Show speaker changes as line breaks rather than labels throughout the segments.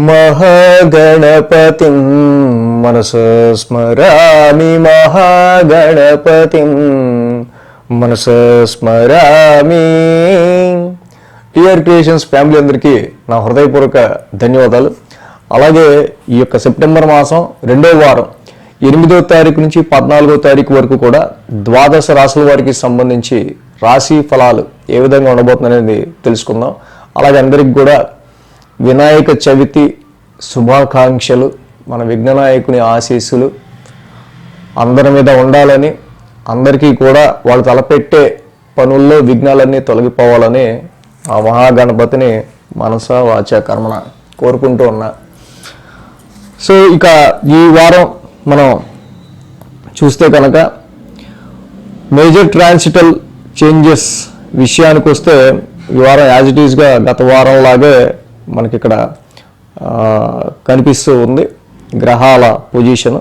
మహాగణపతిం మనసా స్మరామి మహాగణపతిం మనసా స్మరామి. TR creations family అందరికీ నా హృదయపూర్వక ధన్యవాదాలు. అలాగే ఈ యొక్క సెప్టెంబర్ మాసం 2వ వారం 8వ తారీఖు నుంచి 14వ తారీఖు వరకు కూడా ద్వాదశ రాశుల వారికి సంబంధించి రాశి ఫలాలు ఏ విధంగా ఉండబోతుందనేది తెలుసుకుందాం. అలాగే అందరికి కూడా వినాయక చవితి శుభాకాంక్షలు, మన విఘ్ననాయకుని ఆశీస్సులు అందరి మీద ఉండాలని, అందరికీ కూడా వాళ్ళు తలపెట్టే పనుల్లో విఘ్నాలన్నీ తొలగిపోవాలని ఆ మహాగణపతిని మనసా వాచా కర్మణ కోరుకుంటూ ఉన్నా. సో ఇక ఈ వారం మనం చూస్తే కనుక మేజర్ ట్రాన్సిటల్ చేంజెస్ విషయానికి వస్తే ఈ వారం యాజ్ ఇట్ ఈస్గా గత వారం లాగే మనకి ఇక్కడ కనిపిస్తూ ఉంది గ్రహాల పొజిషన్.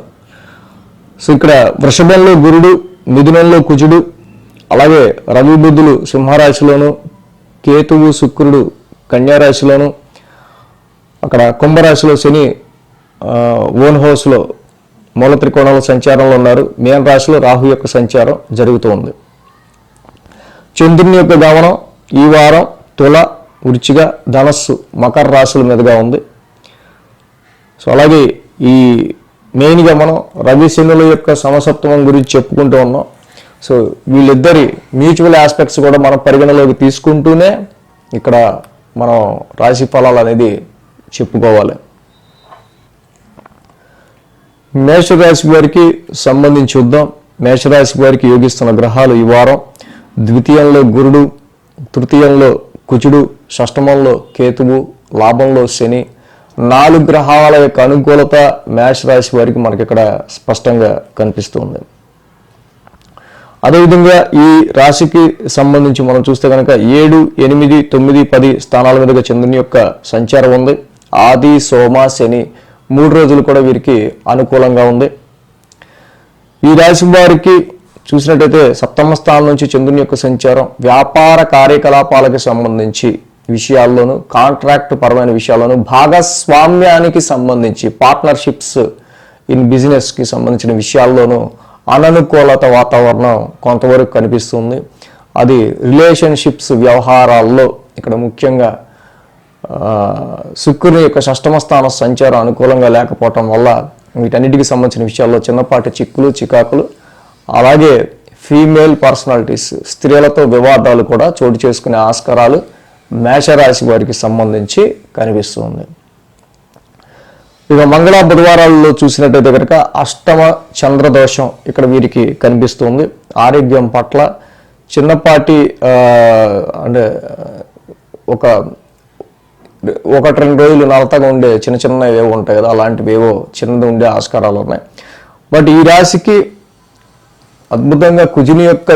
సో ఇక్కడ వృషభంలో గురుడు, మిథునంలో కుజుడు, అలాగే రవి బుధులు సింహరాశిలోను, కేతువు శుక్రుడు కన్యారాశిలోను, అక్కడ కుంభరాశిలో శని ఓన్ హౌస్లో మూల త్రికోణాల సంచారంలో ఉన్నారు. మీన రాశిలో రాహు యొక్క సంచారం జరుగుతూ ఉంది. చంద్రుని యొక్క గమనం ఈ వారం తుల, వృశ్చిక, ధనస్సు, మకర రాశుల మీదుగా ఉంది. సో అలాగే ఈ మెయిన్గా మనం రవి శనుల యొక్క సమసప్తమం గురించి చెప్పుకుంటూ ఉన్నాం. సో వీళ్ళిద్దరి మ్యూచువల్ ఆస్పెక్ట్స్ కూడా మనం పరిగణలోకి తీసుకుంటూనే ఇక్కడ మనం రాశి ఫలాలు అనేది చెప్పుకోవాలి. మేషరాశి వారికి సంబంధించి చూద్దాం. మేషరాశి వారికి యోగిస్తున్న గ్రహాలు ఈ వారం ద్వితీయంలో గురుడు, తృతీయంలో కుజుడు, షష్టమంలో కేతువు, లాభంలో శని. 4 గ్రహాల యొక్క అనుకూలత మేషరాశి వారికి మనకి ఇక్కడ స్పష్టంగా కనిపిస్తుంది. అదేవిధంగా ఈ రాశికి సంబంధించి మనం చూస్తే కనుక 7, 8, 9, 10 స్థానాల మీదుగా చంద్రుని యొక్క సంచారం ఉంది. ఆది, సోమ, శని 3 రోజులు కూడా వీరికి అనుకూలంగా ఉంది. ఈ రాశి వారికి చూసినట్టయితే సప్తమ స్థానం నుంచి చంద్రుని యొక్క సంచారం వ్యాపార కార్యకలాపాలకు సంబంధించి విషయాల్లోనూ, కాంట్రాక్ట్ పరమైన విషయాల్లోనూ, భాగస్వామ్యానికి సంబంధించి పార్ట్నర్షిప్స్ ఇన్ బిజినెస్కి సంబంధించిన విషయాల్లోనూ అననుకూలత వాతావరణం కొంతవరకు కనిపిస్తుంది. అది రిలేషన్షిప్స్ వ్యవహారాల్లో ఇక్కడ ముఖ్యంగా శుక్రుని యొక్క షష్టమ స్థాన సంచారం అనుకూలంగా లేకపోవటం వల్ల వీటన్నిటికి సంబంధించిన విషయాల్లో చిన్నపాటి చిక్కులు, చికాకులు, అలాగే ఫీమేల్ పర్సనాలిటీస్ స్త్రీలతో వివాదాలు కూడా చోటు చేసుకునే ఆస్కారాలు మేషరాశి వారికి సంబంధించి కనిపిస్తుంది. ఇక మంగళ బుధవారాల్లో చూసినట్టయితే కనుక అష్టమ చంద్రదోషం ఇక్కడ వీరికి కనిపిస్తుంది. ఆరోగ్యం పట్ల చిన్నపాటి అంటే ఒకటి 2 రోజులు నలతగా ఉండే చిన్న ఏవో ఉంటాయి కదా, అలాంటివి ఏవో చిన్నది ఉండే ఆస్కారాలు ఉన్నాయి. బట్ ఈ రాశికి అద్భుతంగా కుజుని యొక్క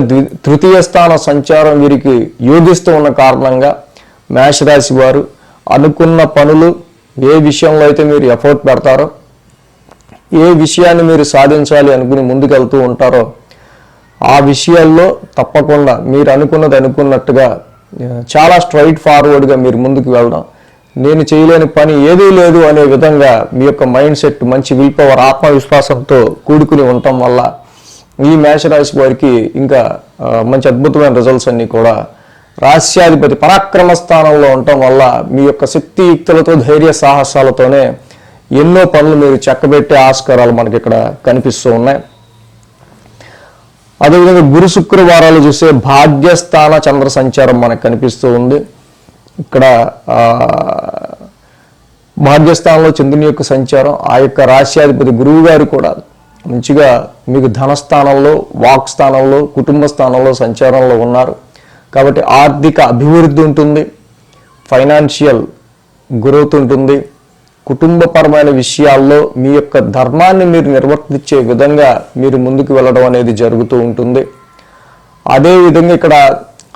తృతీయ స్థాన సంచారం వీరికి యోగిస్తూ ఉన్న కారణంగా మేషరాశి వారు అనుకున్న పనులు, ఏ విషయంలో అయితే మీరు ఎఫర్ట్ పెడతారో, ఏ విషయాన్ని మీరు సాధించాలి అనుకుని ముందుకెళ్తూ ఉంటారో ఆ విషయాల్లో తప్పకుండా మీరు అనుకున్నట్టుగా చాలా స్ట్రైట్ ఫార్వర్డ్గా మీరు ముందుకు వెళ్ళడం, నేను చేయలేని పని ఏదీ లేదు అనే విధంగా మీ యొక్క మైండ్ సెట్ మంచి విల్ పవర్, ఆత్మవిశ్వాసంతో కూడుకుని ఉండటం వల్ల ఈ మేషరాశి వారికి ఇంకా మంచి అద్భుతమైన రిజల్ట్స్ అన్నీ కూడా రాశ్యాధిపతి పరాక్రమ స్థానంలో ఉండటం వల్ల మీ యొక్క శక్తియుక్తులతో, ధైర్య సాహసాలతోనే ఎన్నో పనులు మీరు చక్కబెట్టే ఆస్కారాలు మనకి ఇక్కడ కనిపిస్తూ ఉన్నాయి. అదేవిధంగా గురు శుక్రవారాలు చూస్తే భాగ్యస్థాన చంద్ర సంచారం మనకు కనిపిస్తూ ఉంది. ఇక్కడ భాగ్యస్థానంలో చంద్రుని యొక్క సంచారం, ఆ యొక్క రాశ్యాధిపతి గురువు గారు కూడా మంచిగా మీకు ధనస్థానంలో, వాక్ స్థానంలో, కుటుంబ స్థానంలో సంచారంలో ఉన్నారు. కాబట్టి ఆర్థిక అభివృద్ధి ఉంటుంది, ఫైనాన్షియల్ గ్రోత్ ఉంటుంది. కుటుంబపరమైన విషయాల్లో మీ యొక్క ధర్మాన్ని మీరు నిర్వర్తించే విధంగా మీరు ముందుకు వెళ్ళడం అనేది జరుగుతూ ఉంటుంది. అదేవిధంగా ఇక్కడ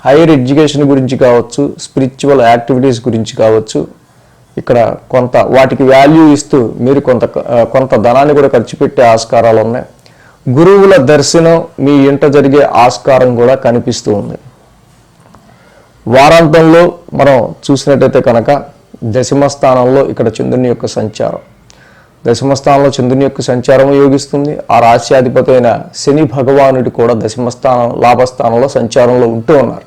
హైయర్ ఎడ్యుకేషన్ గురించి కావచ్చు, స్పిరిచువల్ యాక్టివిటీస్ గురించి కావచ్చు, ఇక్కడ కొంత వాటికి వాల్యూ ఇస్తూ మీరు కొంత ధనాన్ని కూడా ఖర్చు పెట్టే ఆస్కారాలు ఉన్నాయి. గురువుల దర్శనం మీ ఇంట జరిగే ఆస్కారం కూడా కనిపిస్తూ ఉంది. వారాంతంలో మనం చూసినట్టయితే కనుక దశమ స్థానంలో ఇక్కడ చంద్రుని యొక్క సంచారం, దశమ స్థానంలో చంద్రుని యొక్క సంచారం యోగిస్తుంది. ఆ రాశ్యాధిపతి అయిన శని భగవానుడు కూడా దశమ స్థానం లాభస్థానంలో సంచారంలో ఉంటూ ఉన్నారు.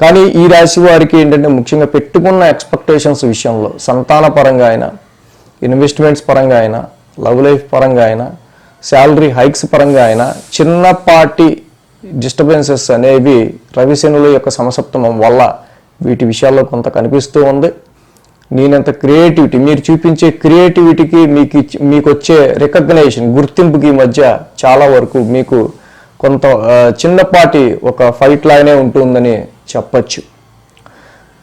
కానీ ఈ రాశి వారికి ఏంటంటే ముఖ్యంగా పెట్టుకున్న ఎక్స్పెక్టేషన్స్ విషయంలో సంతాన పరంగా అయినా, ఇన్వెస్ట్మెంట్స్ పరంగా అయినా, లవ్ లైఫ్ పరంగా అయినా, శాలరీ హైక్స్ పరంగా అయినా చిన్నపాటి డిస్టర్బెన్సెస్ అనేవి రవిశనుల యొక్క సమసప్తమం వల్ల వీటి విషయాల్లో కొంత కనిపిస్తూ ఉంది. నేనంత క్రియేటివిటీ, మీరు చూపించే క్రియేటివిటీకి మీకు వచ్చే రికగ్నైజేషన్, గుర్తింపుకి మధ్య చాలా వరకు మీకు కొంత చిన్నపాటి ఒక ఫైట్ లాగానే ఉంటుందని చెప్పచ్చు.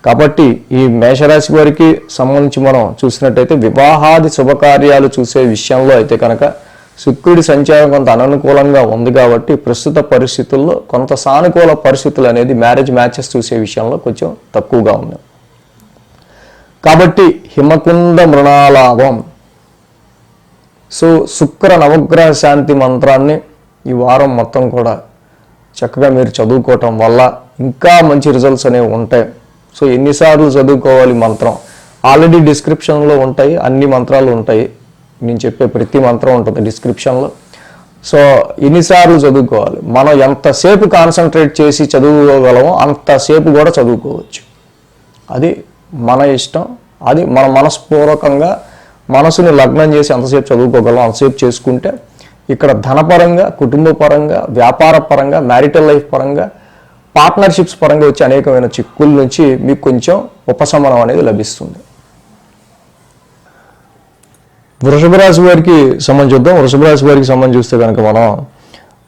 కాబట్టి ఈ మేషరాశి వారికి సంబంధించి మనం చూసినట్టయితే వివాహాది శుభకార్యాలు చూసే విషయంలో అయితే కనుక శుక్రుడి సంచారం కొంత అననుకూలంగా ఉంది కాబట్టి ప్రస్తుత పరిస్థితుల్లో కొంత సానుకూల పరిస్థితులు అనేది మ్యారేజ్ మ్యాచెస్ చూసే విషయంలో కొంచెం తక్కువగా ఉంది. కాబట్టి హిమకుంద మృణాలాభం, సో శుక్ర నవగ్రహ శాంతి మంత్రాన్ని ఈ వారం మొత్తం కూడా చక్కగా మీరు చదువుకోవటం వల్ల ఇంకా మంచి రిజల్ట్స్ అనేవి ఉంటాయి. సో ఎన్నిసార్లు చదువుకోవాలి మంత్రం ఆల్రెడీ డిస్క్రిప్షన్లో ఉంటాయి, అన్ని మంత్రాలు ఉంటాయి, నేను చెప్పే ప్రతి మంత్రం ఉంటుంది డిస్క్రిప్షన్లో. సో ఎన్నిసార్లు చదువుకోవాలి, మనం ఎంతసేపు కాన్సన్ట్రేట్ చేసి చదువుకోగలమో అంతసేపు కూడా చదువుకోవచ్చు. అది మన ఇష్టం, అది మన మనస్పూర్వకంగా మనసుని లగ్నం చేసి అంతసేపు చదువుకోగలం అంతసేపు చేసుకుంటే ఇక్కడ ధనపరంగా, కుటుంబ పరంగా, వ్యాపార పరంగా, మ్యారిటల్ లైఫ్ పరంగా, పార్ట్నర్షిప్స్ పరంగా వచ్చే అనేకమైన చిక్కుల నుంచి మీకు కొంచెం ఉపశమనం అనేది లభిస్తుంది. వృషభ రాశి వారికి సంబంధించి చూద్దాం. వృషభ రాశి వారికి సంబంధించి చూస్తే కనుక మనం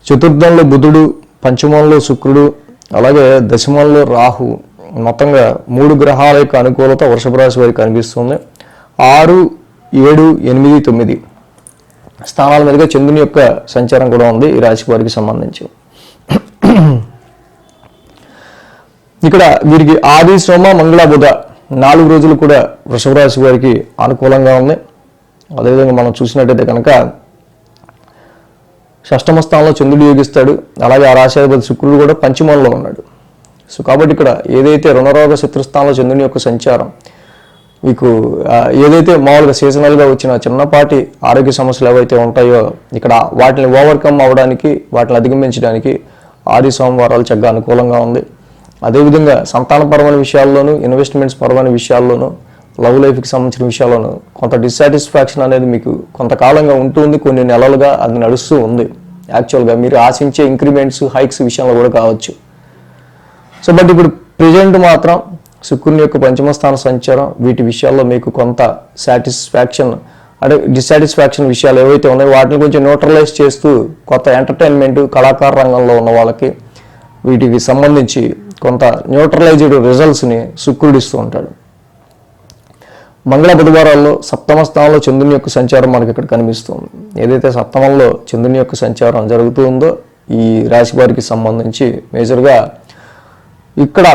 చతుర్థంలో బుధుడు, పంచమంలో శుక్రుడు, అలాగే దశమంలో రాహు, మొత్తంగా 3 గ్రహాల యొక్క అనుకూలత వృషభ రాశి వారికి కనిపిస్తుంది. 6, 7, 8, 9 స్థానాల మీదుగా చంద్రుని యొక్క సంచారం కూడా ఉంది ఈ రాశి వారికి సంబంధించి. ఇక్కడ వీరికి ఆది, సోమ, మంగళ, బుధ 4 రోజులు కూడా వృషభ రాశి వారికి అనుకూలంగా ఉంది. అదేవిధంగా మనం చూసినట్టయితే కనుక షష్టమ స్థానంలో చంద్రుడు యోగిస్తాడు, అలాగే ఆ రాశాధిపతి శుక్రుడు కూడా పంచమంలో ఉన్నాడు. సో కాబట్టి ఇక్కడ ఏదైతే రుణరోగ శత్రుస్థానంలో చంద్రుని యొక్క సంచారం మీకు ఏదైతే మామూలుగా సీజనల్గా వచ్చిన చిన్నపాటి ఆరోగ్య సమస్యలు ఏవైతే ఉంటాయో ఇక్కడ వాటిని ఓవర్కమ్ అవ్వడానికి, వాటిని అధిగమించడానికి ఆది సోమవారాలు చక్కగా అనుకూలంగా ఉంది. అదేవిధంగా సంతానపరమైన విషయాల్లోనూ, ఇన్వెస్ట్మెంట్స్ పరమైన విషయాల్లోనూ, లవ్ లైఫ్కి సంబంధించిన విషయాల్లోనూ కొంత డిస్సాటిస్ఫాక్షన్ అనేది మీకు కొంతకాలంగా ఉంటుంది, కొన్ని నెలలుగా అది నడుస్తూ ఉంది. యాక్చువల్గా మీరు ఆశించే ఇంక్రిమెంట్స్, హైక్స్ విషయంలో కూడా కావచ్చు. సో బట్ ఇప్పుడు ప్రెజెంట్ మాత్రం శుక్రుని యొక్క పంచమ స్థాన సంచారం వీటి విషయాల్లో మీకు కొంత సాటిస్ఫాక్షన్, అంటే డిస్సాటిస్ఫాక్షన్ విషయాలు ఏవైతే ఉన్నాయో వాటిని కొంచెం న్యూట్రలైజ్ చేస్తూ కొత్త ఎంటర్టైన్మెంట్, కళాకార రంగంలో ఉన్న వాళ్ళకి వీటికి సంబంధించి కొంత న్యూట్రలైజ్డ్ రిజల్ట్స్ని శుక్రుడు ఇస్తూ ఉంటాడు. మంగళ బుధవారాల్లో సప్తమ స్థానంలో చంద్రుని యొక్క సంచారం మనకి ఇక్కడ కనిపిస్తుంది. ఏదైతే సప్తమంలో చంద్రుని యొక్క సంచారం జరుగుతూ ఉందో ఈ రాశి వారికి సంబంధించి మేజర్గా ఇక్కడ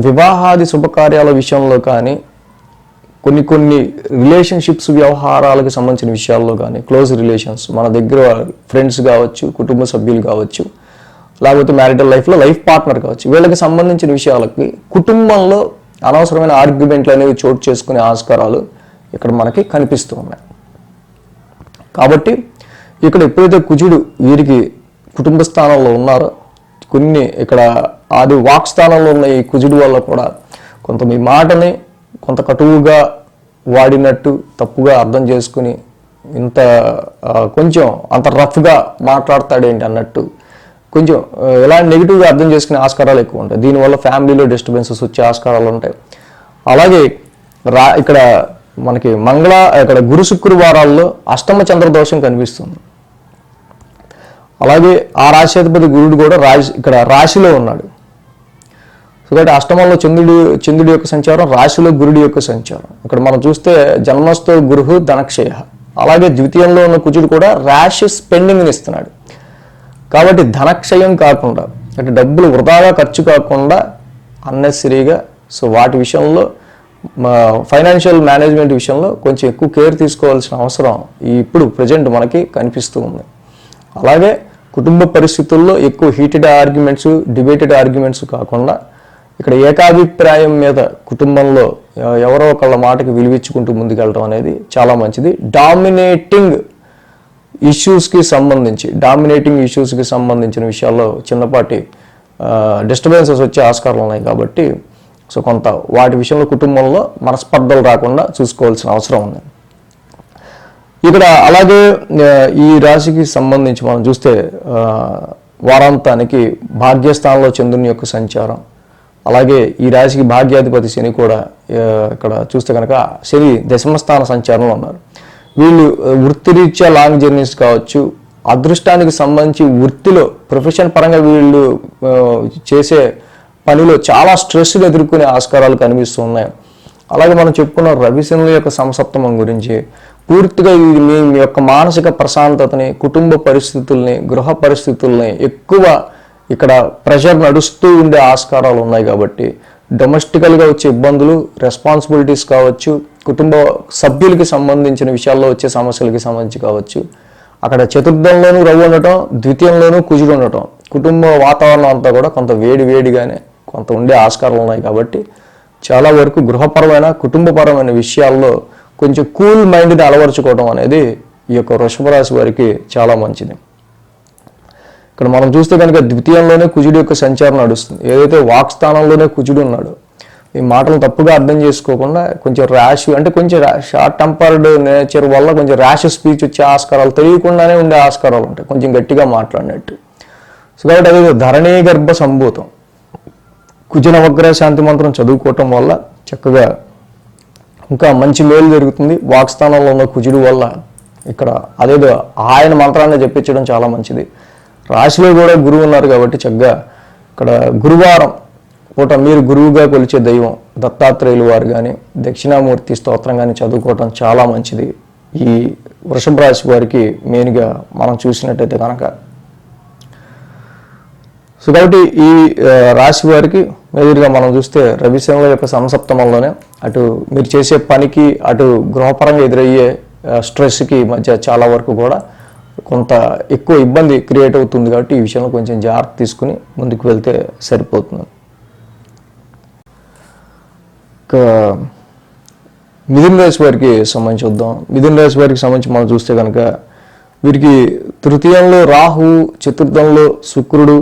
వివాహాది శుభకార్యాల విషయంలో కానీ, కొన్ని రిలేషన్షిప్స్ వ్యవహారాలకు సంబంధించిన విషయాల్లో కానీ, క్లోజ్ రిలేషన్స్ మన దగ్గర ఫ్రెండ్స్ కావచ్చు, కుటుంబ సభ్యులు కావచ్చు, లేకపోతే మ్యారిటల్ లైఫ్లో లైఫ్ పార్ట్నర్ కావచ్చు, వీళ్ళకి సంబంధించిన విషయాలకి కుటుంబంలో అనవసరమైన ఆర్గ్యుమెంట్లు అనేవి చోటు చేసుకునే ఆస్కారాలు ఇక్కడ మనకి కనిపిస్తూ ఉన్నాయి. కాబట్టి ఇక్కడ ఎప్పుడైతే కుజుడు వీరికి కుటుంబ స్థానంలో ఉన్నారో కొన్ని ఇక్కడ ఆది వాక్ స్థానంలో ఉన్న ఈ కుజుడు వల్ల కూడా కొంత మీ మాటని కొంత కటువుగా వాడినట్టు, తప్పుగా అర్థం చేసుకుని ఇంత కొంచెం అంత రఫ్గా మాట్లాడతాడేంటి అన్నట్టు కొంచెం ఇలాంటి నెగిటివ్గా అర్థం చేసుకునే ఆస్కారాలు ఎక్కువ ఉంటాయి. దీనివల్ల ఫ్యామిలీలో డిస్టర్బెన్సెస్ వచ్చే ఆస్కారాలు ఉంటాయి. అలాగే ఇక్కడ మనకి ఇక్కడ గురు శుక్రవారాల్లో అష్టమ చంద్ర దోషం కనిపిస్తుంది. అలాగే ఆ రాశ్యాధిపతి గురుడు కూడా ఇక్కడ రాశిలో ఉన్నాడు. సో కాబట్టి అష్టమంలో చంద్రుడి యొక్క సంచారం, రాశిలో గురుడి యొక్క సంచారం. ఇక్కడ మనం చూస్తే జన్మస్థో గురుహు ధనక్షయ, అలాగే ద్వితీయంలో ఉన్న కుజుడు కూడా ర్యాష్ స్పెండింగ్ని ఇస్తున్నాడు. కాబట్టి ధనక్షయం కాకుండా, అంటే డబ్బులు వృధాగా ఖర్చు కాకుండా అన్నెసరీగా, సో వాటి విషయంలో ఫైనాన్షియల్ మేనేజ్మెంట్ విషయంలో కొంచెం ఎక్కువ కేర్ తీసుకోవాల్సిన అవసరం ఇప్పుడు ప్రజెంట్ మనకి కనిపిస్తూ ఉంది. అలాగే కుటుంబ పరిస్థితుల్లో ఎక్కువ హీటెడ్ ఆర్గ్యుమెంట్స్, డిబేటెడ్ ఆర్గ్యుమెంట్స్ కాకుండా ఇక్కడ ఏకాభిప్రాయం మీద కుటుంబంలో ఎవరో ఒకళ్ళ మాటకి విలువించుకుంటూ ముందుకెళ్ళడం అనేది చాలా మంచిది. డామినేటింగ్ ఇష్యూస్కి సంబంధించిన విషయాల్లో చిన్నపాటి డిస్టర్బెన్సెస్ వచ్చే ఆస్కారాలు ఉన్నాయి కాబట్టి సో కొంత వాటి విషయంలో కుటుంబంలో మనస్పర్ధలు రాకుండా చూసుకోవాల్సిన అవసరం ఉంది. ఇక్కడ అలాగే ఈ రాశికి సంబంధించి మనం చూస్తే వారాంతానికి భాగ్యస్థానంలో చంద్రుని యొక్క సంచారం, అలాగే ఈ రాశికి భాగ్యాధిపతి శని కూడా ఇక్కడ చూస్తే కనుక శని దశమస్థాన సంచారంలో ఉన్నారు. వీళ్ళు వృత్తిరీత్యా లాంగ్ జర్నీస్ కావచ్చు, అదృష్టానికి సంబంధించి వృత్తిలో ప్రొఫెషన్ పరంగా వీళ్ళు చేసే పనిలో చాలా స్ట్రెస్లు ఎదుర్కొనే ఆస్కారాలు కనిపిస్తూ ఉన్నాయి. అలాగే మనం చెప్పుకున్న రవిశనుల యొక్క సంసప్తమం గురించి పూర్తిగా ఇది మీ యొక్క మానసిక ప్రశాంతతని, కుటుంబ పరిస్థితుల్ని, గృహ పరిస్థితుల్ని ఎక్కువ ఇక్కడ ప్రెషర్ నడుస్తూ ఉండే ఆస్కారాలు ఉన్నాయి. కాబట్టి డొమెస్టికల్గా వచ్చే ఇబ్బందులు, రెస్పాన్సిబిలిటీస్ కావచ్చు, కుటుంబ సభ్యులకి సంబంధించిన విషయాల్లో వచ్చే సమస్యలకి సంబంధించి కావచ్చు, అక్కడ చతుర్థంలోనూ రవి ఉండటం, ద్వితీయంలోనూ కుజుడు ఉండటం, కుటుంబ వాతావరణం అంతా కూడా కొంత వేడిగానే కొంత ఉండే ఆస్కారాలు ఉన్నాయి. కాబట్టి చాలా వరకు గృహపరమైన, కుటుంబపరమైన విషయాల్లో కొంచెం కూల్ మైండ్ని అలవరుచుకోవడం అనేది ఈ యొక్క వృషభ రాశి వారికి చాలా మంచిది. ఇక్కడ మనం చూస్తే కనుక ద్వితీయంలోనే కుజుడు యొక్క సంచారం నడుస్తుంది. ఏదైతే వాక్ స్థానంలోనే కుజుడు ఉన్నాడు, ఈ మాటలు తప్పుగా అర్థం చేసుకోకుండా కొంచెం ర్యాష్, అంటే కొంచెం షార్ట్ టెంపర్డ్ నేచర్ వల్ల కొంచెం ర్యాష్ స్పీచ్ వచ్చే ఆస్కారాలు, తెలియకుండానే ఉండే ఆస్కారాలు ఉంటాయి కొంచెం గట్టిగా మాట్లాడినట్టు. సో కాబట్టి అది ధరణీ గర్భ సంభూతం. కుజ నవగ్రహ శాంతి మంత్రం చదువుకోవటం వల్ల చక్కగా ఇంకా మంచి మేలు జరుగుతుంది. వాక్స్థానంలో ఉన్న కుజుడు వల్ల ఇక్కడ అదేదో ఆయన మంత్రాన్ని చెప్పించడం చాలా మంచిది. రాశిలో కూడా గురువు ఉన్నారు కాబట్టి చక్కగా ఇక్కడ గురువారం పూట మీరు గురువుగా కొలిచే దైవం దత్తాత్రేయులు వారు కానీ, దక్షిణామూర్తి స్తోత్రం కానీ చదువుకోవటం చాలా మంచిది ఈ వృషభ రాశి వారికి మెయిన్గా మనం చూసినట్టయితే కనుక. సో కాబట్టి ఈ రాశి వారికి మెయిన్గా మనం చూస్తే రవిశనుల యొక్క సంసప్తమంలోనే అటు మీరు చేసే పనికి, అటు గృహపరంగా ఎదురయ్యే స్ట్రెస్కి మధ్య చాలా వరకు కూడా కొంత ఎక్కువ ఇబ్బంది క్రియేట్ అవుతుంది. కాబట్టి ఈ విషయంలో కొంచెం జాగ్రత్త తీసుకుని ముందుకు వెళ్తే సరిపోతుంది. మిథున రాశి వారికి సంబంధించి చూద్దాం. మిథున రాశి వారికి సంబంధించి మనం చూస్తే కనుక వీరికి తృతీయంలో రాహు, చతుర్థంలో శుక్రుడు,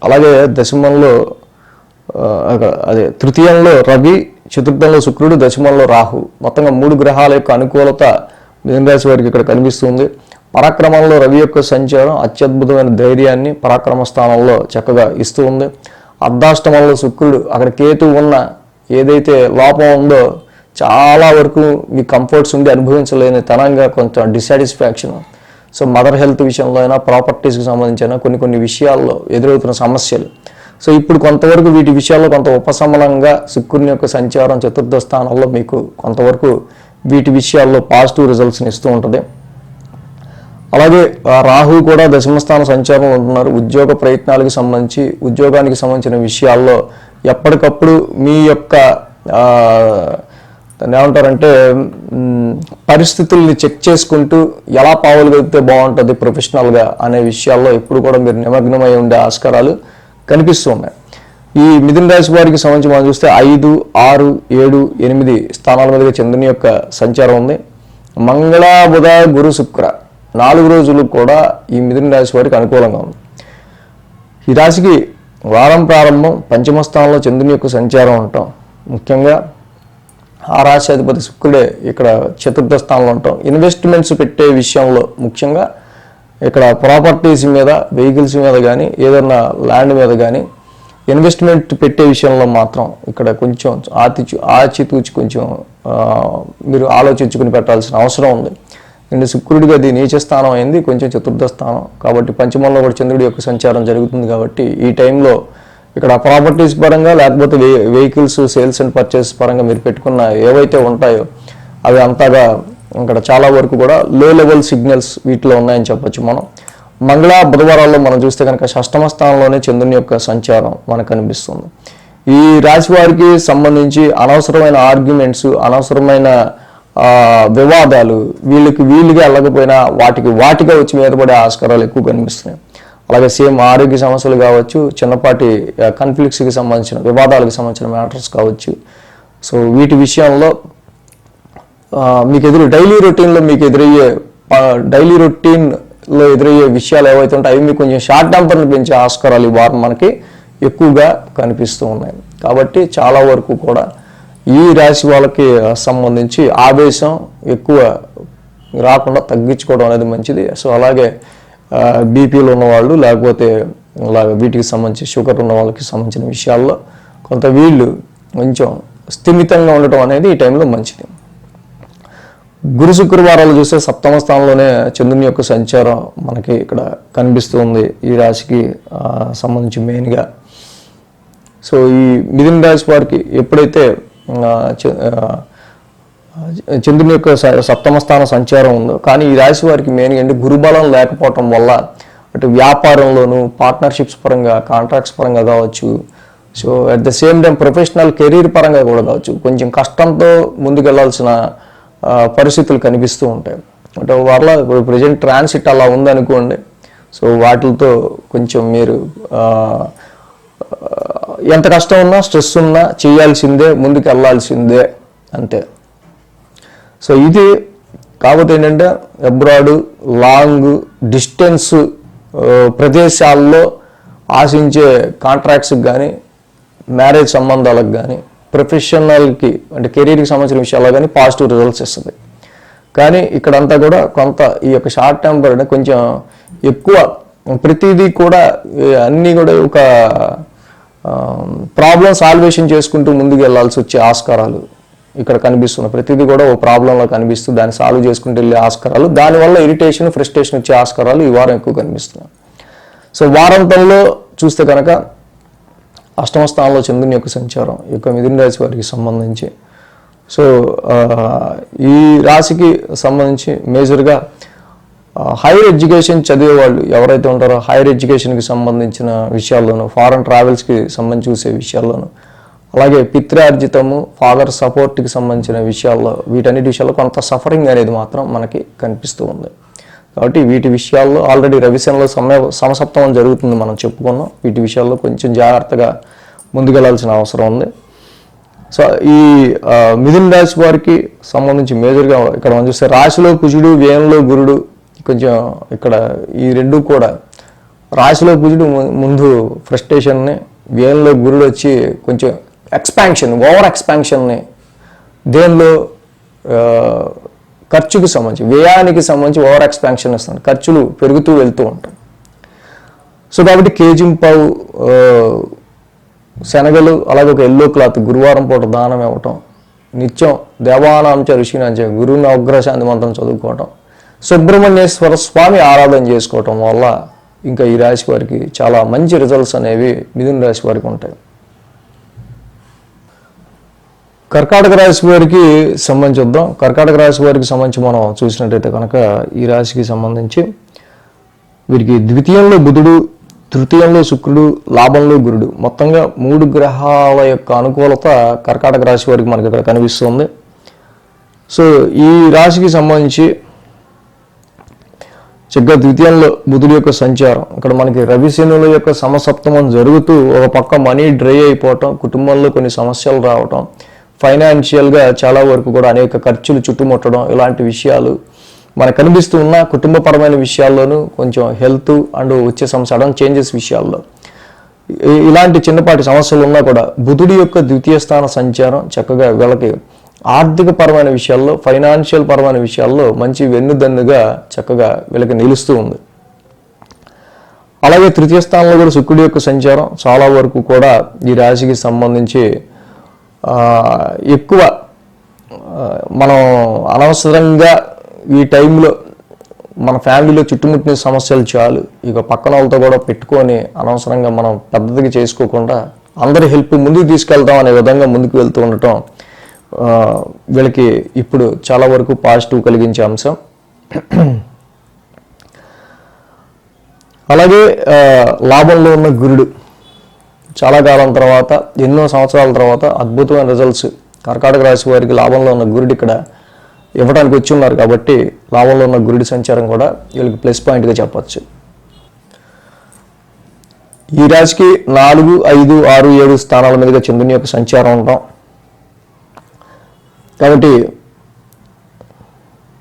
అలాగే దశమంలో తృతీయంలో రవి, చతుర్థంలో శుక్రుడు, దశమంలో రాహు, మొత్తంగా 3 గ్రహాల యొక్క అనుకూలత మిథున రాశి వారికి ఇక్కడ కనిపిస్తుంది. పరాక్రమంలో రవి యొక్క సంచారం అత్యద్భుతమైన ధైర్యాన్ని పరాక్రమ స్థానంలో చక్కగా ఇస్తూ ఉంది. అర్ధాష్టమంలో శుక్రుడు, అక్కడ కేతు ఉన్న ఏదైతే లోపం ఉందో చాలా వరకు మీ కంఫర్ట్స్ ఉండి అనుభవించలేని తనంగా కొంచెం డిసాటిస్ఫాక్షన్, సో మదర్ హెల్త్ విషయంలో అయినా, ప్రాపర్టీస్కి సంబంధించిన కొన్ని విషయాల్లో ఎదురవుతున్న సమస్యలు, సో ఇప్పుడు కొంతవరకు వీటి విషయాల్లో కొంత ఉపశమనంగా శుక్రుని యొక్క సంచారం చతుర్థ స్థానంలో మీకు కొంతవరకు వీటి విషయాల్లో పాజిటివ్ రిజల్ట్స్ని ఇస్తూ ఉంటుంది. అలాగే రాహు కూడా దశమస్థాన సంచారం ఉంటున్నారు. ఉద్యోగ ప్రయత్నాలకు సంబంధించి, ఉద్యోగానికి సంబంధించిన విషయాల్లో ఎప్పటికప్పుడు మీ యొక్క దాన్ని ఏమంటారంటే పరిస్థితుల్ని చెక్ చేసుకుంటూ ఎలా పావులు వెళ్తే బాగుంటుంది ప్రొఫెషనల్గా అనే విషయాల్లో ఎప్పుడు కూడా మీరు నిమగ్నమై ఉండే ఆస్కారాలు కనిపిస్తూ ఉన్నాయి. ఈ మిథున రాశి వారికి సంబంధించి మనం చూస్తే 5, 6, 7, 8 స్థానాల మీదుగా చంద్రుని యొక్క సంచారం ఉంది. మంగళ, బుధ, గురు, శుక్ర 4 రోజులు కూడా ఈ మిథున రాశి వారికి అనుకూలంగా ఉంది. ఈ రాశికి వారం ప్రారంభం పంచమ స్థానంలో చంద్రుని యొక్క సంచారం ఉంటాం. ముఖ్యంగా ఆ రాశి అధిపతి శుక్రుడే ఇక్కడ చతుర్థ స్థానంలో ఉంటాం. ఇన్వెస్ట్మెంట్స్ పెట్టే విషయంలో ముఖ్యంగా ఇక్కడ ప్రాపర్టీస్ మీద, వెహికల్స్ మీద కానీ, ఏదన్నా ల్యాండ్ మీద కానీ ఇన్వెస్ట్మెంట్ పెట్టే విషయంలో మాత్రం ఇక్కడ కొంచెం ఆచితూచి కొంచెం మీరు ఆలోచించుకుని పెట్టాల్సిన అవసరం ఉంది. అండ్ శుక్రుడికి అది నీచ స్థానం అయింది, కొంచెం చతుర్థ స్థానం కాబట్టి పంచమంలో కూడా చంద్రుడి యొక్క సంచారం జరుగుతుంది. కాబట్టి ఈ టైంలో ఇక్కడ ప్రాపర్టీస్ పరంగా, లేకపోతే వెహికల్స్ సేల్స్ అండ్ పర్చేస్ పరంగా మీరు పెట్టుకున్న ఏవైతే ఉంటాయో అవి అంతగా ఇక్కడ చాలా వరకు కూడా లో లెవెల్ సిగ్నల్స్ వీటిలో ఉన్నాయని చెప్పొచ్చు మనం. మంగళ, బుధవారాల్లో మనం చూస్తే కనుక షష్టమ స్థానంలోనే చంద్రుని యొక్క సంచారం మనకు కనిపిస్తుంది. ఈ రాశి వారికి సంబంధించి అనవసరమైన ఆర్గ్యుమెంట్స్, అనవసరమైన వీళ్ళకి వీలుగా వెళ్ళకపోయినా వాటిగా వచ్చి మీద పడే ఆస్కారాలు ఎక్కువ కనిపిస్తున్నాయి. అలాగే సేమ్ ఆరోగ్య సమస్యలు కావచ్చు, చిన్నపాటి కాన్ఫ్లిక్ట్స్కి సంబంధించిన వివాదాలకు సంబంధించిన మ్యాటర్స్ కావచ్చు. సో వీటి విషయంలో మీకు డైలీ రొటీన్లో ఎదురయ్యే విషయాలు ఏవైతే ఉంటాయో అవి మీకు కొంచెం షార్ట్ టెంపర్ని పెంచే ఆస్కారాలు ఈ వారం మనకి ఎక్కువగా కనిపిస్తూ ఉన్నాయి. కాబట్టి చాలా వరకు కూడా ఈ రాశి వాళ్ళకి సంబంధించి ఆవేశం ఎక్కువ రాకుండా తగ్గించుకోవడం అనేది మంచిది. సో అలాగే బీపీలు ఉన్నవాళ్ళు, లేకపోతే అలాగే వీటికి సంబంధించి షుగర్ ఉన్న వాళ్ళకి సంబంధించిన విషయాల్లో కొంత వీళ్ళు కొంచెం స్థిమితంగా ఉండటం అనేది ఈ టైంలో మంచిది. గురు శుక్రవారాలు చూస్తే సప్తమ స్థానంలోనే చంద్రుని యొక్క సంచారం మనకి ఇక్కడ కనిపిస్తుంది ఈ రాశికి సంబంధించి మెయిన్గా. సో ఈ మిథున రాశి వారికి ఎప్పుడైతే చంద్రుని యొక్క సప్తమ స్థాన సంచారం ఉందో, కానీ ఈ రాశి వారికి మెయిన్గా అంటే గురుబలం లేకపోవటం వల్ల అటు వ్యాపారంలోనూ, పార్ట్నర్షిప్స్ పరంగా, కాంట్రాక్ట్స్ పరంగా కావచ్చు, so at the same time professional career పరంగా కూడా కావచ్చు, కొంచెం కష్టంతో ముందుకెళ్లాల్సిన పరిస్థితులు కనిపిస్తూ ఉంటాయి. అంటే వాళ్ళ ఇప్పుడు ప్రజెంట్ ట్రాన్సిట్ అలా ఉందనుకోండి. సో వాటితో కొంచెం మీరు ఎంత కష్టం ఉన్నా, స్ట్రెస్ ఉన్నా చేయాల్సిందే, ముందుకు వెళ్ళాల్సిందే అంతే. సో ఇది కాకపోతే ఏంటంటే అబ్రాడ్, లాంగ్ డిస్టెన్స్ ప్రదేశాల్లో ఆశించే కాంట్రాక్ట్స్కి కానీ, మ్యారేజ్ సంబంధాలకు కానీ, ప్రొఫెషనల్కి అంటే కెరీర్కి సంబంధించిన విషయాల్లో కానీ పాజిటివ్ రిజల్ట్స్ ఇస్తుంది. కానీ ఇక్కడంతా కూడా కొంత ఈ యొక్క షార్ట్ టెంపర్ అంటే కొంచెం ఎక్కువ ప్రతిదీ కూడా అన్నీ కూడా ఒక ప్రాబ్లమ్ సాల్వేషన్ చేసుకుంటూ ముందుకు వెళ్ళాల్సి వచ్చే ఆస్కారాలు ఇక్కడ కనిపిస్తున్నాయి. ప్రతిదీ కూడా ఓ ప్రాబ్లంలో కనిపిస్తూ దాన్ని సాల్వ్ చేసుకుంటూ వెళ్ళే ఆస్కారాలు, దానివల్ల ఇరిటేషన్, ఫ్రస్ట్రేషన్ వచ్చే ఆస్కారాలు ఈ వారం ఎక్కువ కనిపిస్తున్నాయి. సో వారాంతంలో చూస్తే కనుక అష్టమ స్థానంలో చంద్రుని యొక్క సంచారం ఈ యొక్క మిథున రాశి వారికి సంబంధించి, సో ఈ రాశికి సంబంధించి మేజర్గా హైయర్ ఎడ్యుకేషన్ చదివే వాళ్ళు ఎవరైతే ఉంటారో హైయర్ ఎడ్యుకేషన్కి సంబంధించిన విషయాల్లోనూ, ఫారెన్ ట్రావెల్స్కి సంబంధించి చూసే విషయాల్లోనూ, అలాగే పిత్రార్జితము, ఫాదర్ సపోర్ట్కి సంబంధించిన విషయాల్లో, వీటన్నిటి విషయాల్లో కొంత సఫరింగ్ అనేది మాత్రం మనకి కనిపిస్తూ ఉంది. కాబట్టి వీటి విషయాల్లో ఆల్రెడీ రవిశనిలో సమసప్తమం జరుగుతుంది మనం చెప్పుకున్నాం. వీటి విషయాల్లో కొంచెం జాగ్రత్తగా ముందుకెళ్లాల్సిన అవసరం ఉంది. సో ఈ మిథున రాశి వారికి సంబంధించి మేజర్గా ఇక్కడ మనం చూస్తే రాశిలో కుజుడు, వ్యయంలో గురుడు, కొంచెం ఇక్కడ ఈ రెండు కూడా రాశిలో కుజుడు ముందు ఫ్రస్ట్రేషన్ని, వ్యయంలో గురుడు వచ్చి కొంచెం ఎక్స్పాన్షన్, ఓవర్ ఎక్స్పాన్షన్ని, దేనిలో ఖర్చుకి సంబంధించి, వ్యయానికి సంబంధించి ఓవర్ ఎక్స్పాన్షన్ ఇస్తాడు, ఖర్చులు పెరుగుతూ వెళ్తూ ఉంటాయి. సో కాబట్టి కేజింపావు శనగలు, అలాగే ఒక ఎల్లో క్లాత్ గురువారం పూట దానం ఇవ్వటం, నిత్యం దేవానాంచ ఋషినాంచ గురువుని అగ్రశాంతి మంత్రం చదువుకోవటం, సుబ్రహ్మణ్యేశ్వర స్వామి ఆరాధన చేసుకోవటం వల్ల ఇంకా ఈ రాశి వారికి చాలా మంచి రిజల్ట్స్ అనేవి మిథున రాశి వారికి ఉంటాయి. కర్కాటక రాశి వారికి సంబంధించి చూద్దాం. కర్కాటక రాశి వారికి సంబంధించి మనం చూసినట్టయితే కనుక ఈ రాశికి సంబంధించి వీరికి ద్వితీయంలో బుధుడు, తృతీయంలో శుక్రుడు, లాభంలో గురుడు, మొత్తంగా 3 గ్రహాల యొక్క అనుకూలత కర్కాటక రాశి వారికి మనకి ఇక్కడ కనిపిస్తుంది. సో ఈ రాశికి సంబంధించి చక్కగా ద్వితీయంలో బుధుడు యొక్క సంచారం, ఇక్కడ మనకి రవిశనుల యొక్క సమసప్తమం జరుగుతూ ఒక పక్క మనీ డ్రై అయిపోవటం, కుటుంబంలో కొన్ని సమస్యలు రావటం, ఫైనాన్షియల్గా చాలా వరకు కూడా అనేక ఖర్చులు చుట్టుముట్టడం, ఇలాంటి విషయాలు మనకు కనిపిస్తూ ఉన్న కుటుంబపరమైన విషయాల్లోనూ, కొంచెం హెల్త్ అండ్ వచ్చే సడన్ చేంజెస్ విషయాల్లో ఇలాంటి చిన్నపాటి సమస్యలు ఉన్నా కూడా బుధుడి యొక్క ద్వితీయ స్థాన సంచారం చక్కగా వీళ్ళకి ఆర్థిక పరమైన విషయాల్లో, ఫైనాన్షియల్ పరమైన విషయాల్లో మంచి వెన్నుదన్నుగా చక్కగా వీళ్ళకి నిలుస్తూ ఉంది. అలాగే తృతీయ స్థానంలో కూడా శుక్రుడి యొక్క సంచారం చాలా వరకు కూడా ఈ రాశికి సంబంధించి ఎక్కువ మనం అనవసరంగా ఈ టైంలో మన ఫ్యామిలీలో చుట్టుముట్టిన సమస్యలు చాలు, ఇక పక్కన వాళ్ళతో కూడా పెట్టుకొని అనవసరంగా మనం పద్ధతిగా చేసుకోకుండా అందరి హెల్ప్ ముందుకు తీసుకెళ్తాం అనే విధంగా ముందుకు వెళ్తూ ఉండటం వీళ్ళకి ఇప్పుడు చాలా వరకు పాజిటివ్ కలిగించే అంశం. అలాగే లాభంలో ఉన్న గురుడు చాలా కాలం తర్వాత, ఎన్నో సంవత్సరాల తర్వాత అద్భుతమైన రిజల్ట్స్ కర్కాటక రాశి వారికి లాభంలో ఉన్న గురుడు ఇక్కడ ఇవ్వడానికి వచ్చి ఉన్నారు. కాబట్టి లాభంలో ఉన్న గురుడి సంచారం కూడా వీళ్ళకి ప్లస్ పాయింట్గా చెప్పచ్చు. ఈ రాశికి 4, 5, 6, 7 స్థానాల మీదుగా చంద్రుని యొక్క సంచారం ఉంటాం కాబట్టి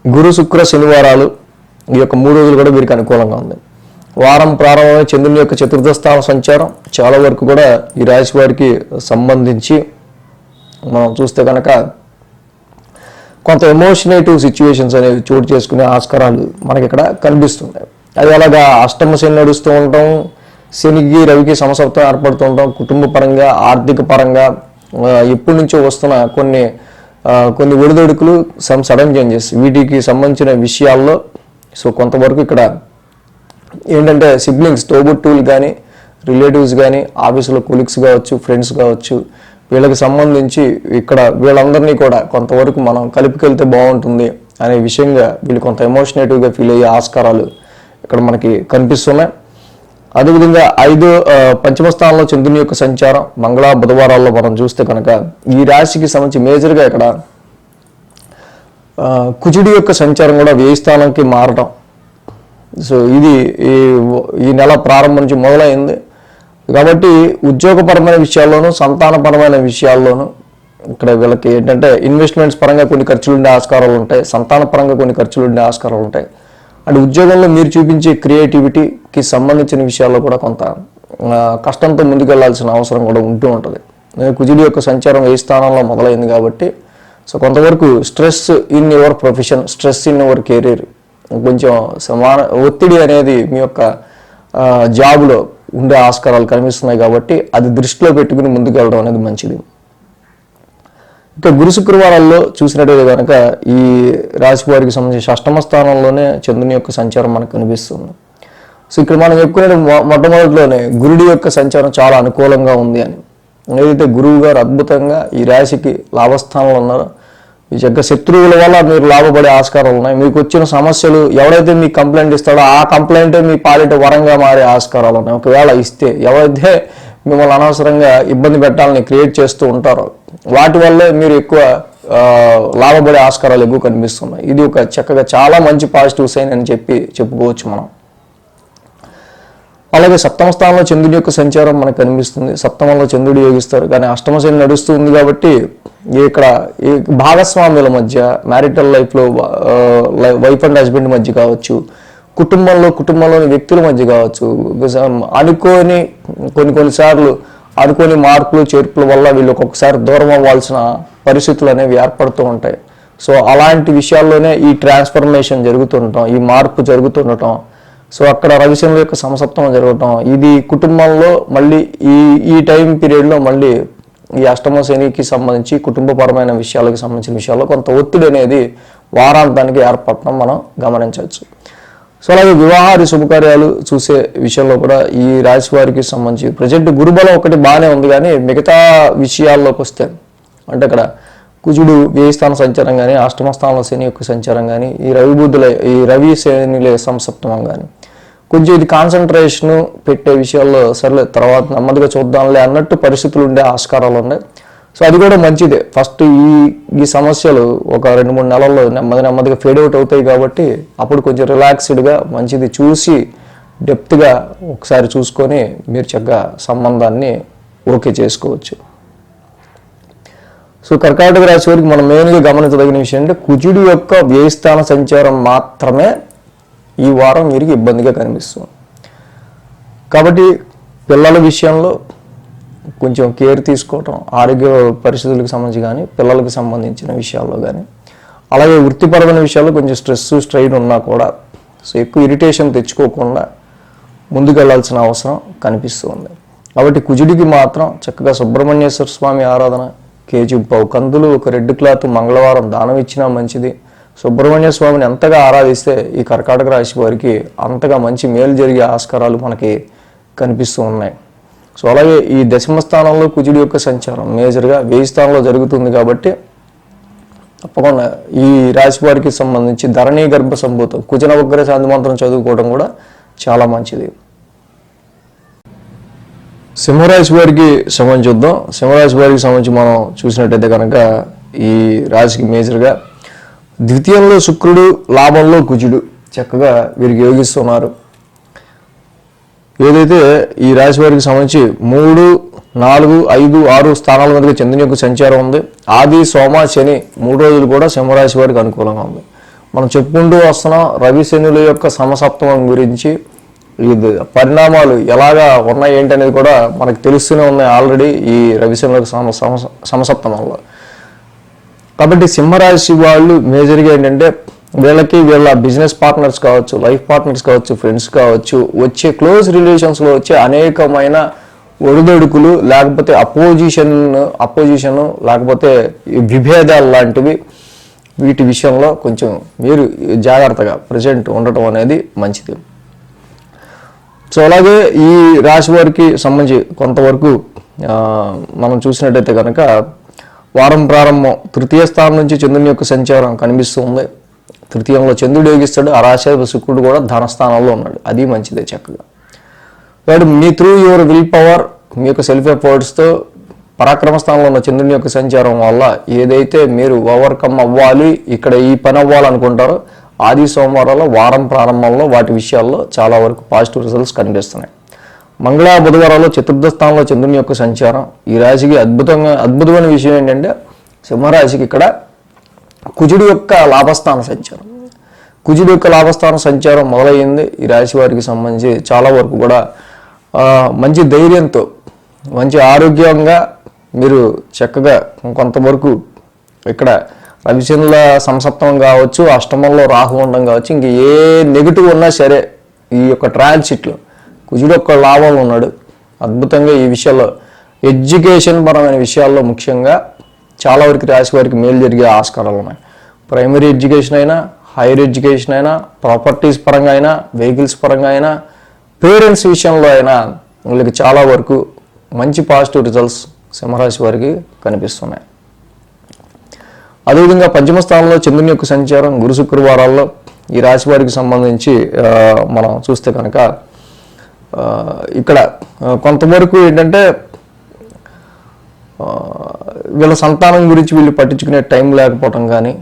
గురు శుక్ర శనివారాలు ఈ యొక్క 3 రోజులు కూడా వీరికి అనుకూలంగా ఉంది. వారం ప్రారంభమైన చంద్రుని యొక్క చతుర్థ స్థాన సంచారం చాలా వరకు కూడా ఈ రాశి వారికి సంబంధించి మనం చూస్తే కనుక కొంత ఎమోషనేటివ్ సిచ్యువేషన్స్ అనేవి చోటు చేసుకునే ఆస్కారాలు మనకి ఇక్కడ కనిపిస్తున్నాయి. అది అలాగా అష్టమ శని నడుస్తూ ఉంటాం, శనికి రవికి సమసప్తం ఏర్పడుతూ ఉంటాం, కుటుంబ పరంగా ఆర్థిక పరంగా ఎప్పటి నుంచో వస్తున్న కొన్ని ఒడిదొడుకులు, సమ్ సడన్ చేంజెస్ వీటికి సంబంధించిన విషయాల్లో సో కొంతవరకు ఇక్కడ ఏంటంటే సిబ్లింగ్స్ తోబుట్టువులు కానీ రిలేటివ్స్ కానీ ఆఫీసులో కొలీగ్స్ కావచ్చు, ఫ్రెండ్స్ కావచ్చు, వీళ్ళకి సంబంధించి ఇక్కడ వీళ్ళందరినీ కూడా కొంతవరకు మనం కలిపికెళ్తే బాగుంటుంది అనే విషయంగా వీళ్ళు కొంత ఎమోషనేటివ్గా ఫీల్ అయ్యే ఆస్కారాలు ఇక్కడ మనకి కనిపిస్తున్నాయి. అదేవిధంగా పంచమ స్థానంలో చంద్రుని యొక్క సంచారం మంగళ బుధవారాల్లో మనం చూస్తే కనుక ఈ రాశికి సంబంధించి మేజర్గా ఇక్కడ కుజుడి యొక్క సంచారం కూడా 10 స్థానంకి మారటం. సో ఇది ఈ నెల ప్రారంభం నుంచి మొదలైంది కాబట్టి ఉద్యోగపరమైన విషయాల్లోనూ సంతానపరమైన విషయాల్లోనూ ఇక్కడ వీళ్ళకి ఏంటంటే ఇన్వెస్ట్మెంట్స్ పరంగా కొన్ని ఖర్చులు ఉండే ఆస్కారాలు ఉంటాయి, సంతాన పరంగా కొన్ని ఖర్చులు ఉండే ఆస్కారాలు ఉంటాయి. అండ్ ఉద్యోగంలో మీరు చూపించే క్రియేటివిటీకి సంబంధించిన విషయాల్లో కూడా కొంత కష్టంతో ముందుకెళ్లాల్సిన అవసరం కూడా ఉంటూ ఉంటుంది. కుజుడి యొక్క సంచారం 10 స్థానంలో మొదలైంది కాబట్టి సో కొంతవరకు stress in your profession, stress in your career, కొంచెం ఒత్తిడి అనేది మీ యొక్క జాబ్లో ఉండే ఆస్కారాలు కనిపిస్తున్నాయి కాబట్టి అది దృష్టిలో పెట్టుకుని ముందుకు వెళ్ళడం అనేది మంచిది. ఇక గురు శుక్రవారాల్లో చూసినట్టయితే కనుక ఈ రాశి వారికి సంబంధించి అష్టమ స్థానంలోనే చంద్రుని యొక్క సంచారం మనకు కనిపిస్తుంది. సో ఇక్కడ మనం చెప్పుకునే మొట్టమొదటిలోనే గురుడి యొక్క సంచారం చాలా అనుకూలంగా ఉంది అని. ఏదైతే గురువు గారు అద్భుతంగా ఈ రాశికి లాభస్థానంలో ఉన్నారో ఈ యొక్క శత్రువుల వల్ల మీరు లాభపడే ఆస్కారాలు ఉన్నాయి. మీకు వచ్చిన సమస్యలు ఎవరైతే మీకు కంప్లైంట్ ఇస్తాడో ఆ కంప్లైంటే మీ పాలిట వరంగా మారే ఆస్కారాలు ఉన్నాయి. ఒకవేళ ఇస్తే ఎవరైతే మిమ్మల్ని అనవసరంగా ఇబ్బంది పెట్టాలని క్రియేట్ చేస్తూ ఉంటారో వాటి వల్లే మీరు ఎక్కువ లాభపడే ఆస్కారాలు ఎక్కువ కనిపిస్తున్నాయి. ఇది ఒక చక్కగా చాలా మంచి పాజిటివ్ సైన్ అని చెప్పుకోవచ్చు మనం. అలాగే సప్తమ స్థానంలో చంద్రుడి యొక్క సంచారం మనకు కనిపిస్తుంది. సప్తమంలో చంద్రుడు యోగిస్తారు కానీ అష్టమ శని నడుస్తుంది కాబట్టి ఇక్కడ ఈ భాగస్వామ్యుల మధ్య మ్యారిటల్ లైఫ్లో వైఫ్ అండ్ హస్బెండ్ మధ్య కావచ్చు, కుటుంబంలోని వ్యక్తుల మధ్య కావచ్చు, అనుకోని కొన్నిసార్లు అనుకోని మార్పులు చేర్పుల వల్ల వీళ్ళు ఒక్కొక్కసారి దూరం అవ్వాల్సిన పరిస్థితులు అనేవి ఏర్పడుతూ ఉంటాయి. సో అలాంటి విషయాల్లోనే ఈ ట్రాన్స్ఫర్మేషన్ జరుగుతుండటం, ఈ మార్పు జరుగుతుండటం, సో అక్కడ రవిశనుల యొక్క సమసప్తం జరగటం, ఇది కుటుంబంలో మళ్ళీ ఈ టైం పీరియడ్లో మళ్ళీ ఈ అష్టమ శనికి సంబంధించి కుటుంబపరమైన విషయాలకు సంబంధించిన విషయాల్లో కొంత ఒత్తిడి అనేది వారాంతానికి ఏర్పడటం మనం గమనించవచ్చు. సో అలాగే వివాహాది శుభకార్యాలు చూసే విషయంలో కూడా ఈ రాశి వారికి సంబంధించి ప్రజెంట్ గురుబలం ఒకటి బాగానే ఉంది కానీ మిగతా విషయాల్లోకి వస్తే అంటే అక్కడ కుజుడు 10 స్థాన సంచారం కానీ అష్టమ స్థానంలో శని యొక్క సంచారం కానీ ఈ రవి శనిల సంసప్తమం కానీ కొంచెం ఇది కాన్సన్ట్రేషను పెట్టే విషయాల్లో సర్లే తర్వాత నెమ్మదిగా చూద్దాంలే అన్నట్టు పరిస్థితులు ఉండే ఆస్కారాలు ఉన్నాయి. సో అది కూడా మంచిదే. ఫస్ట్ ఈ సమస్యలు ఒక 2-3 నెలల్లో నెమ్మదిగా ఫేడ్ అవుట్ అవుతాయి కాబట్టి అప్పుడు కొంచెం రిలాక్స్డ్గా మంచిది చూసి డెప్త్గా ఒకసారి చూసుకొని మీరు చక్కగా సంబంధాన్ని ఓకే చేసుకోవచ్చు. సో కర్కాటక రాశి వారికి మనం మెయిన్గా గమనించదగిన విషయం అంటే కుజుడి యొక్క 10 స్థాన సంచారం మాత్రమే ఈ వారం వీరికి ఇబ్బందిగా కనిపిస్తుంది. కాబట్టి పిల్లల విషయంలో కొంచెం కేర్ తీసుకోవటం, ఆరోగ్య పరిస్థితులకు సంబంధించి కానీ పిల్లలకు సంబంధించిన విషయాల్లో కానీ అలాగే వృత్తిపరమైన విషయాల్లో కొంచెం స్ట్రెయిన్ ఉన్నా కూడా సో ఎక్కువ ఇరిటేషన్ తెచ్చుకోకుండా ముందుకు వెళ్లాల్సిన అవసరం కనిపిస్తుంది. కాబట్టి కుజుడికి మాత్రం చక్కగా సుబ్రహ్మణ్యేశ్వర స్వామి ఆరాధన, కేజీ పావు కందులు, ఒక రెడ్ క్లాత్ మంగళవారం దానం ఇచ్చినా మంచిది. సుబ్రహ్మణ్య స్వామిని ఎంతగా ఆరాధిస్తే ఈ కర్కాటక రాశి వారికి అంతగా మంచి మేలు జరిగే ఆస్కారాలు మనకి కనిపిస్తూ ఉన్నాయి. సో అలాగే ఈ దశమ స్థానంలో కుజుడి యొక్క సంచారం మేజర్గా 10 స్థానంలో జరుగుతుంది కాబట్టి తప్పకుండా ఈ రాశి వారికి సంబంధించి ధరణీ గర్భ సంభూతం కుజనవగ్ర శాంతి మంత్రం చదువుకోవడం కూడా చాలా మంచిది. సింహరాశి వారికి సంబంధించి చూద్దాం. సింహరాశి వారికి సంబంధించి మనం చూసినట్టయితే కనుక ఈ రాశికి మేజర్గా ద్వితీయంలో శుక్రుడు, లాభంలో కుజుడు చక్కగా వీరికి యోగిస్తున్నారు. ఏదైతే ఈ రాశి వారికి సంబంధించి 3, 4, 5, 6 స్థానాల మీదకి చంద్రుని యొక్క సంచారం ఉంది. ఆది, సోమ, శని 3 రోజులు కూడా సింహరాశి వారికి అనుకూలంగా ఉంది. మనం చెప్పుకుంటూ వస్తున్నాం రవి శనుల యొక్క సమసప్తమం గురించి. ఇది పరిణామాలు ఎలాగా ఉన్నాయి ఏంటనేది కూడా మనకు తెలుస్తూనే ఉన్నాయి ఆల్రెడీ ఈ రవి శనుల సమసప్తమంలో. కాబట్టి సింహరాశి వాళ్ళు మేజర్గా ఏంటంటే వీళ్ళ బిజినెస్ పార్ట్నర్స్ కావచ్చు, లైఫ్ పార్ట్నర్స్ కావచ్చు, ఫ్రెండ్స్ కావచ్చు, వచ్చే క్లోజ్ రిలేషన్స్లో వచ్చే అనేకమైన ఒడిదొడుకులు, లేకపోతే అపోజిషన్ లేకపోతే విభేదాలు లాంటివి, వీటి విషయంలో కొంచెం మీరు జాగ్రత్తగా ప్రజెంట్ ఉండటం అనేది మంచిది. సో అలాగే ఈ రాశి వారికి సంబంధించి కొంతవరకు మనం చూసినట్టయితే కనుక వారం ప్రారంభం 3వ స్థానం నుంచి చంద్రుని యొక్క సంచారం కనిపిస్తుంది. 3యంలో చంద్రుడు యోగిస్తాడు. ఆ రాశి శుక్రుడు కూడా ధనస్థానంలో ఉన్నాడు. అది మంచిదే చక్కగా. కాబట్టి మీ త్రూ యువర్ విల్ పవర్, మీ యొక్క సెల్ఫ్ ఎఫర్ట్స్తో పరాక్రమ స్థానంలో ఉన్న చంద్రుని యొక్క సంచారం వల్ల ఏదైతే మీరు ఓవర్కమ్ అవ్వాలి, ఇక్కడ ఈ పని అవ్వాలనుకుంటారో ఆది సోమవారాల్లో వారం ప్రారంభంలో వాటి విషయాల్లో చాలా వరకు పాజిటివ్ రిజల్ట్స్ కనిపిస్తున్నాయి. మంగళ బుధవారాల్లో 4వ స్థానంలో చంద్రుని యొక్క సంచారం ఈ రాశికి అద్భుతమైన విషయం ఏంటంటే సింహరాశికి ఇక్కడ కుజుడు యొక్క లాభస్థాన సంచారం. కుజుడు యొక్క లాభస్థాన సంచారం మొదలయ్యింది. ఈ రాశి వారికి సంబంధించి చాలా వరకు కూడా మంచి ధైర్యంతో, మంచి ఆరోగ్యంగా మీరు చక్కగా కొంతవరకు ఇక్కడ రవిశనుల సంసప్తం కావచ్చు, అష్టమంలో రాహు ఉండడం కావచ్చు, ఇంక ఏ నెగిటివ్ ఉన్నా సరే ఈ యొక్క ట్రాన్సిట్లో కుజుడు యొక్క లాభంలో ఉన్నాడు. అద్భుతంగా ఈ విషయాల్లో ఎడ్యుకేషన్ పరమైన విషయాల్లో ముఖ్యంగా చాలా వరకు రాశి వారికి మేలు జరిగే ఆస్కారాలు ఉన్నాయి. ప్రైమరీ ఎడ్యుకేషన్ అయినా, హైయర్ ఎడ్యుకేషన్ అయినా, ప్రాపర్టీస్ పరంగా అయినా, వెహికల్స్ పరంగా అయినా, పేరెంట్స్ విషయంలో అయినా వీళ్ళకి చాలా వరకు మంచి పాజిటివ్ రిజల్ట్స్ సింహరాశి వారికి కనిపిస్తున్నాయి. అదేవిధంగా 5వ స్థానంలో చంద్రుని యొక్క సంచారం గురు శుక్రవారాల్లో ఈ రాశి వారికి సంబంధించి మనం చూస్తే కనుక ఇక్కడ కొంతవరకు ఏంటంటే వీళ్ళ సంతానం గురించి వీళ్ళు పట్టించుకునే టైం లేకపోవటం కానీ,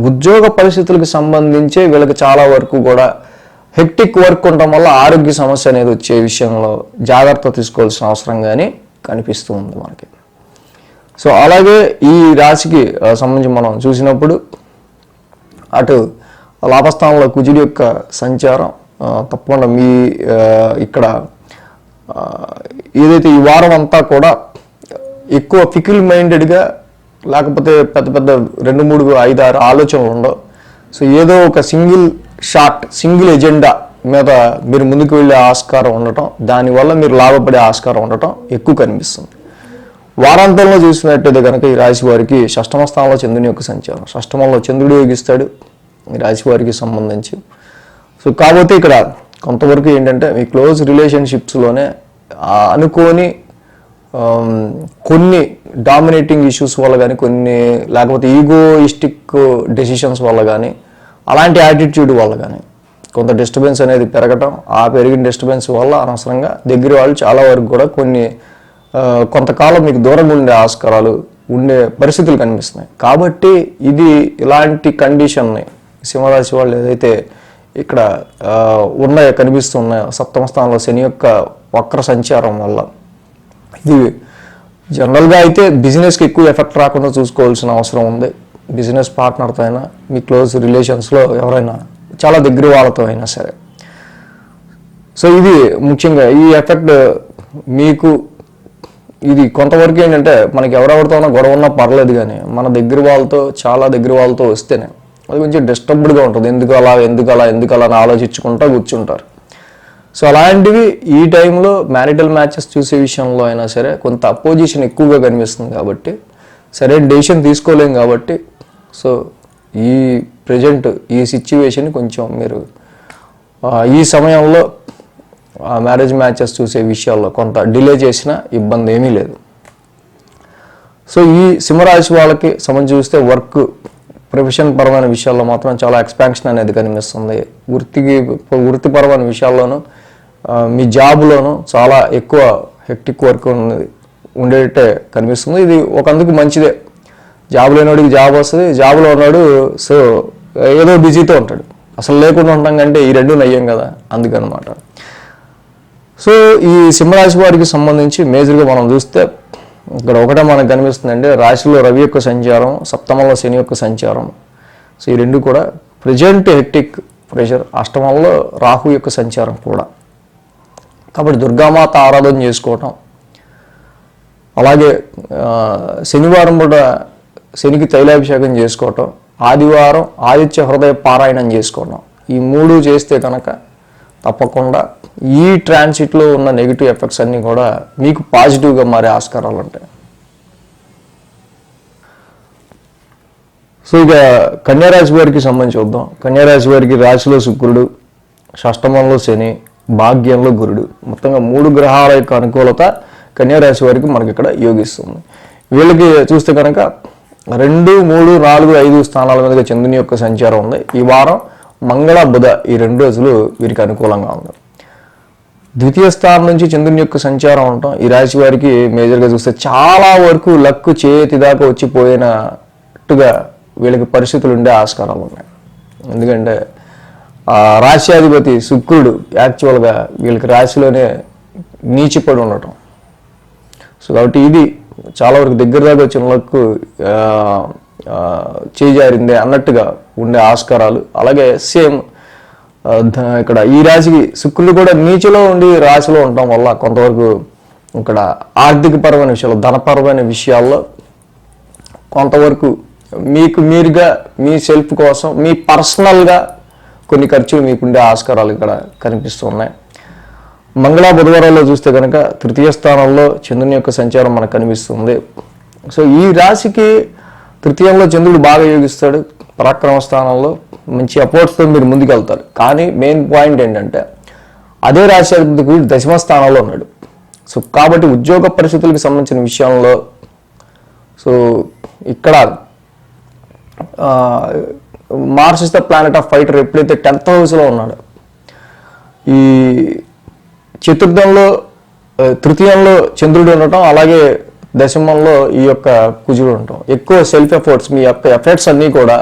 ఉద్యోగ పరిస్థితులకు సంబంధించి వీళ్ళకి చాలా వరకు కూడా హెక్టిక్ వర్క్ ఉండటం వల్ల ఆరోగ్య సమస్య అనేది వచ్చే విషయంలో జాగ్రత్త తీసుకోవాల్సిన అవసరం కానీ కనిపిస్తూ ఉంది మనకి. సో అలాగే ఈ రాశికి సంబంధించి మనం చూసినప్పుడు అటు లాభస్థానంలో కుజుడి యొక్క సంచారం తప్పకుండా మీ ఇక్కడ ఏదైతే ఈ వారం అంతా కూడా ఎక్కువ ఫికిల్ మైండెడ్గా, లేకపోతే పెద్ద 2, 3, 5, 6 ఆలోచనలు ఉండవు. సో ఏదో ఒక సింగిల్ ఎజెండా మీద మీరు ముందుకు వెళ్ళే ఆస్కారం ఉండటం, దానివల్ల మీరు లాభపడే ఆస్కారం ఉండటం ఎక్కువ కనిపిస్తుంది. వారాంతంలో చూసినట్టయితే కనుక ఈ రాశి వారికి 6వ స్థానంలో చంద్రుని యొక్క సంచారం, 6వ చంద్రుడు యోగిస్తాడు ఈ రాశి వారికి సంబంధించి. సో కాకపోతే ఇక్కడ కొంతవరకు ఏంటంటే మీ క్లోజ్ రిలేషన్షిప్స్లోనే అనుకోని కొన్ని డామినేటింగ్ ఇష్యూస్ వల్ల కానీ, కొన్ని లేకపోతే ఈగోయిస్టిక్ డెసిషన్స్ వల్ల కానీ, అలాంటి యాటిట్యూడ్ వల్ల కానీ కొంత డిస్టర్బెన్స్ అనేది పెరగటం, ఆ పెరిగిన డిస్టర్బెన్స్ వల్ల అనవసరంగా దగ్గర వాళ్ళు చాలా వరకు కూడా కొంతకాలం మీకు దూరంగా ఉండే ఆస్కారాలు ఉండే పరిస్థితులు కనిపిస్తున్నాయి. కాబట్టి ఇది ఇలాంటి కండిషన్ని సింహరాశి వాళ్ళు ఏదైతే ఇక్కడ కనిపిస్తున్నాయో 7వ స్థానంలో శని యొక్క వక్ర సంచారం వల్ల ఇది జనరల్గా అయితే బిజినెస్కి ఎక్కువ ఎఫెక్ట్ రాకుండా చూసుకోవాల్సిన అవసరం ఉంది. బిజినెస్ పార్ట్నర్తో అయినా, మీ క్లోజ్ రిలేషన్స్లో ఎవరైనా చాలా దగ్గర వాళ్ళతో అయినా సరే. సో ఇది ముఖ్యంగా ఈ ఎఫెక్ట్ మీకు ఇది కొంతవరకు ఏంటంటే మనకి ఎవరెవరితో ఉన్నా గొడవ ఉన్నా పర్లేదు, కానీ మన చాలా దగ్గర వాళ్ళతో వస్తేనే అది కొంచెం డిస్టర్బ్డ్గా ఉంటుంది. ఎందుకు అలా అని ఆలోచించుకుంటూ కూర్చుంటారు. సో అలాంటివి ఈ టైంలో మ్యారిటల్ మ్యాచెస్ చూసే విషయంలో అయినా సరే కొంత అపోజిషన్ ఎక్కువగా కనిపిస్తుంది. కాబట్టి సరైన డెసిషన్ తీసుకోలేం. కాబట్టి సో ఈ ప్రజెంట్ ఈ సిచ్యువేషన్ కొంచెం మీరు ఈ సమయంలో మ్యారేజ్ మ్యాచెస్ చూసే విషయాల్లో కొంత డిలే చేసినా ఇబ్బంది ఏమీ లేదు. సో ఈ సింహరాశి వాళ్ళకి సంబంధించి చూస్తే వర్క్, ప్రొఫెషన్ పరమైన విషయాల్లో మాత్రం చాలా ఎక్స్పాన్షన్ అనేది కనిపిస్తుంది. వృత్తిపరమైన విషయాల్లోనూ మీ జాబ్లోనూ చాలా ఎక్కువ హెక్టిక్ వర్క్ ఉండేటే కనిపిస్తుంది. ఇది ఒకందుకు మంచిదే. జాబ్ లేనివాడికి జాబ్ వస్తుంది, జాబ్లో ఉన్నాడు సో ఏదో బిజీతో ఉంటాడు. అసలు లేకుండా ఉండటం కంటే ఈ రెండు నయ్యం కదా, అందుకనమాట. సో ఈ సింహరాశి వారికి సంబంధించి మేజర్గా మనం చూస్తే ఇక్కడ ఒకటే మనకు కనిపిస్తుందండి, రాశిలో రవి యొక్క సంచారం, సప్తమంలో శని యొక్క సంచారం. సో ఈ రెండు కూడా ప్రజెంట్ హెక్టిక్ ప్రెషర్, అష్టమంలో రాహు యొక్క సంచారం కూడా. కాబట్టి దుర్గామాత ఆరాధన చేసుకోవటం, అలాగే శనివారం కూడా శనికి తైలాభిషేకం చేసుకోవటం, ఆదివారం ఆదిత్య హృదయ పారాయణం చేసుకోవటం, ఈ మూడు చేస్తే కనుక తప్పకుండా ఈ ట్రాన్సిట్లో ఉన్న నెగిటివ్ ఎఫెక్ట్స్ అన్నీ కూడా మీకు పాజిటివ్గా మారే ఆస్కారాలు ఉంటాయి. సో ఇక కన్యారాశి వారికి సంబంధించి చూద్దాం. కన్యారాశి వారికి రాశిలో శుక్రుడు, షష్టమంలో శని, భాగ్యంలో గురుడు, మొత్తంగా 3 గ్రహాల యొక్క అనుకూలత కన్యారాశి వారికి మనకి ఇక్కడ యోగిస్తుంది. వీళ్ళకి చూస్తే కనుక 2, 3, 4, 5 స్థానాల మీదుగా చంద్రుని యొక్క సంచారం ఉంది. ఈ వారం మంగళ బుధ ఈ 2 రోజులు వీరికి అనుకూలంగా ఉంది. ద్వితీయ స్థానం నుంచి చంద్రుని యొక్క సంచారం ఉండటం ఈ రాశి వారికి మేజర్గా చూస్తే చాలా వరకు లక్ చేతి దాకా వచ్చిపోయినట్టుగా వీళ్ళకి పరిస్థితులు ఉండే ఆస్కారాలు ఉన్నాయి. ఎందుకంటే రాశ్యాధిపతి శుక్రుడు యాక్చువల్గా వీళ్ళకి రాశిలోనే నీచిపడి ఉండటం. సో కాబట్టి ఇది చాలా వరకు దగ్గర దాకా వచ్చిన లక్ చేజారిందే అన్నట్టుగా ఉండే ఆస్కారాలు. అలాగే సేమ్ ఇక్కడ ఈ రాశికి శుక్రుడు కూడా నీచలో ఉండి రాశిలో ఉండటం వల్ల కొంతవరకు ఇక్కడ ఆర్థికపరమైన విషయాలు, ధనపరమైన విషయాల్లో కొంతవరకు మీకు మీరుగా మీ సెల్ఫ్ కోసం మీ పర్సనల్గా కొన్ని ఖర్చులు మీకుండే ఆస్కారాలు ఇక్కడ కనిపిస్తున్నాయి. మంగళ బుధవారాల్లో చూస్తే కనుక తృతీయ స్థానంలో చంద్రుని యొక్క సంచారం మనకు కనిపిస్తుంది. సో ఈ రాశికి తృతీయంలో చంద్రుడు బాగా యోగిస్తాడు, పరాక్రమ స్థానంలో మంచి అపోర్ట్స్తో మీరు ముందుకెళ్తారు. కానీ మెయిన్ పాయింట్ ఏంటంటే అదే రాశి అధిపతికి దశమ స్థానంలో ఉన్నాడు. సో కాబట్టి ఉద్యోగ పరిస్థితులకు సంబంధించిన విషయంలో సో ఇక్కడ Mars is the planet of fighter ఎప్పుడైతే 10th హౌస్లో ఉన్నాడో, ఈ చతుర్థంలో తృతీయంలో చంద్రుడు ఉండటం, అలాగే దశమంలో ఈ యొక్క కుజుడు ఉండటం, ఎక్కువ సెల్ఫ్ ఎఫర్ట్స్, మీ యొక్క ఎఫర్ట్స్ అన్నీ కూడా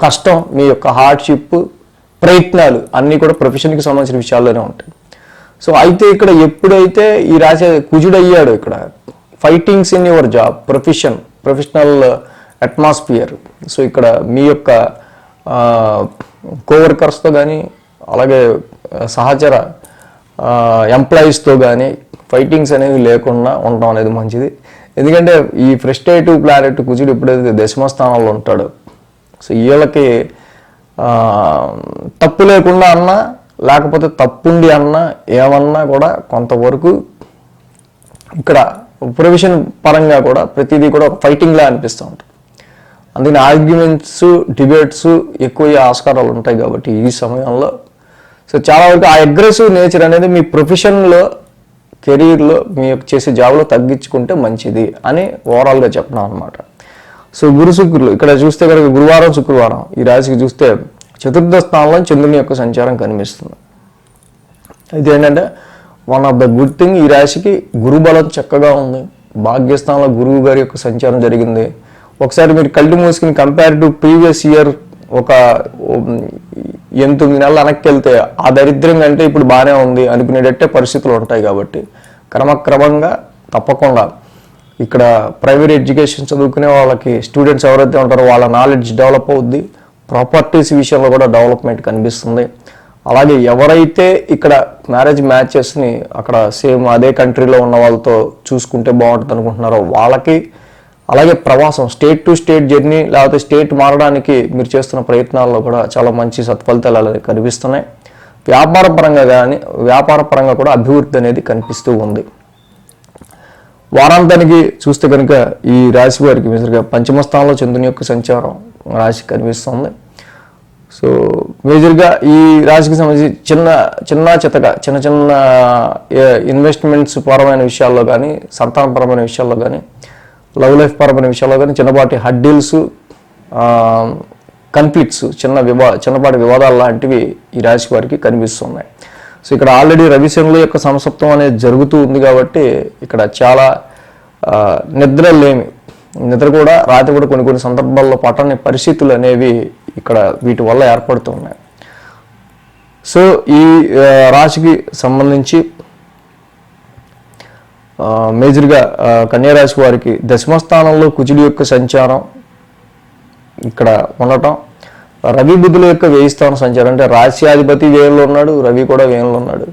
కష్టం, మీ యొక్క హార్డ్షిప్, ప్రయత్నాలు అన్నీ కూడా ప్రొఫెషన్కి సంబంధించిన విషయాల్లోనే ఉంటాయి. సో అయితే ఇక్కడ ఎప్పుడైతే ఈ రాశి కుజుడు అయ్యాడు, ఇక్కడ fightings in your job, professional atmosphere. So ఇక్కడ మీ యొక్క కోవర్కర్స్తో కానీ అలాగే సహచర ఎంప్లాయీస్తో కానీ ఫైటింగ్స్ అనేవి లేకుండా ఉండడం అనేది మంచిది. ఎందుకంటే ఈ ఫ్రస్ట్రేటివ్ ప్లానెట్ కుజుడు ఎప్పుడైతే దశమ స్థానంలో ఉంటాడో, సో వీళ్ళకి తప్పు లేకుండా అన్నా లేకపోతే తప్పుండి అన్నా ఏమన్నా కూడా కొంతవరకు ఇక్కడ ప్రొఫెషన్ పరంగా కూడా ప్రతిదీ కూడా ఒక ఫైటింగ్లా అనిపిస్తూ ఉంటుంది. అందుకని ఆర్గ్యుమెంట్స్, డిబేట్స్ ఎక్కువ ఆస్కారాలు ఉంటాయి. కాబట్టి ఈ సమయంలో సో చాలా వరకు ఆ అగ్రెసివ్ నేచర్ అనేది మీ ప్రొఫెషన్లో, కెరీర్లో, మీ యొక్క చేసే జాబ్లో తగ్గించుకుంటే మంచిది అని ఓవరాల్గా చెప్పడం అనమాట. సో గురు శుక్రులు ఇక్కడ చూస్తే కనుక గురువారం, శుక్రవారం ఈ రాశికి చూస్తే చతుర్థ స్థానంలో చంద్రుని యొక్క సంచారం కనిపిస్తుంది. ఇది ఏంటంటే one of the good thing, ఈ రాశికి గురుబలం చక్కగా ఉంది. భాగ్యస్థానంలో గురువు గారి యొక్క సంచారం జరిగింది. ఒకసారి మీరు కళ్ళు మూసుకుని కంపేర్ టు ప్రీవియస్ ఇయర్ ఒక 8 నెలలు వెనక్కి వెళ్తే ఆ దరిద్రం కంటే ఇప్పుడు బాగానే ఉంది అనుకునేటట్టే పరిస్థితులు ఉంటాయి. కాబట్టి క్రమక్రమంగా తప్పకుండా ఇక్కడ ప్రైవేట్ ఎడ్యుకేషన్ చదువుకునే వాళ్ళకి స్టూడెంట్స్ ఎవరైతే ఉంటారో వాళ్ళ నాలెడ్జ్ డెవలప్ అవుద్ది. ప్రాపర్టీస్ విషయంలో కూడా డెవలప్మెంట్ కనిపిస్తుంది. అలాగే ఎవరైతే ఇక్కడ మ్యారేజ్ మ్యాచెస్ని అక్కడ సేమ్ అదే కంట్రీలో ఉన్న వాళ్ళతో చూసుకుంటే బాగుంటుంది అనుకుంటున్నారో వాళ్ళకి, అలాగే ప్రవాసం, స్టేట్ టు స్టేట్ జర్నీ లేకపోతే స్టేట్ మారడానికి మీరు చేస్తున్న ప్రయత్నాల్లో కూడా చాలా మంచి సత్ఫలితాలు కనిపిస్తున్నాయి. వ్యాపార పరంగా కూడా అభివృద్ధి అనేది కనిపిస్తూ ఉంది. వారాంతానికి చూస్తే కనుక ఈ రాశి వారికి మేజర్గా పంచమ స్థానంలో చంద్రుని యొక్క సంచారం రాశి కనిపిస్తుంది. సో మేజర్గా ఈ రాశికి సంబంధించి చిన్న ఇన్వెస్ట్మెంట్స్ పరమైన విషయాల్లో కానీ, సంతానపరమైన విషయాల్లో కానీ, లవ్ లైఫ్ పరమైన విషయాల్లో కానీ చిన్నపాటి హడ్డీల్స్, కన్ఫ్లిక్ట్స్, చిన్నపాటి వివాదాలు లాంటివి ఈ రాశి వారికి కనిపిస్తున్నాయి. సో ఇక్కడ ఆల్రెడీ రవిశనుల యొక్క సంసప్తం అనేది జరుగుతూ ఉంది. కాబట్టి ఇక్కడ చాలా నిద్ర కూడా రాత్రి కూడా కొన్ని సందర్భాల్లో పట్టని పరిస్థితులు అనేవి ఇక్కడ వీటి వల్ల ఏర్పడుతూ ఉన్నాయి. సో ఈ రాశికి సంబంధించి మేజర్గా కన్యారాశి వారికి దశమ స్థానంలో కుజుడి యొక్క సంచారం ఇక్కడ ఉండటం, రవి బుధుల యొక్క వ్యయ స్థానం సంచారం, అంటే రాశ్యాధిపతి వ్యయంలో ఉన్నాడు, రవి కూడా వ్యయంలో ఉన్నాడు.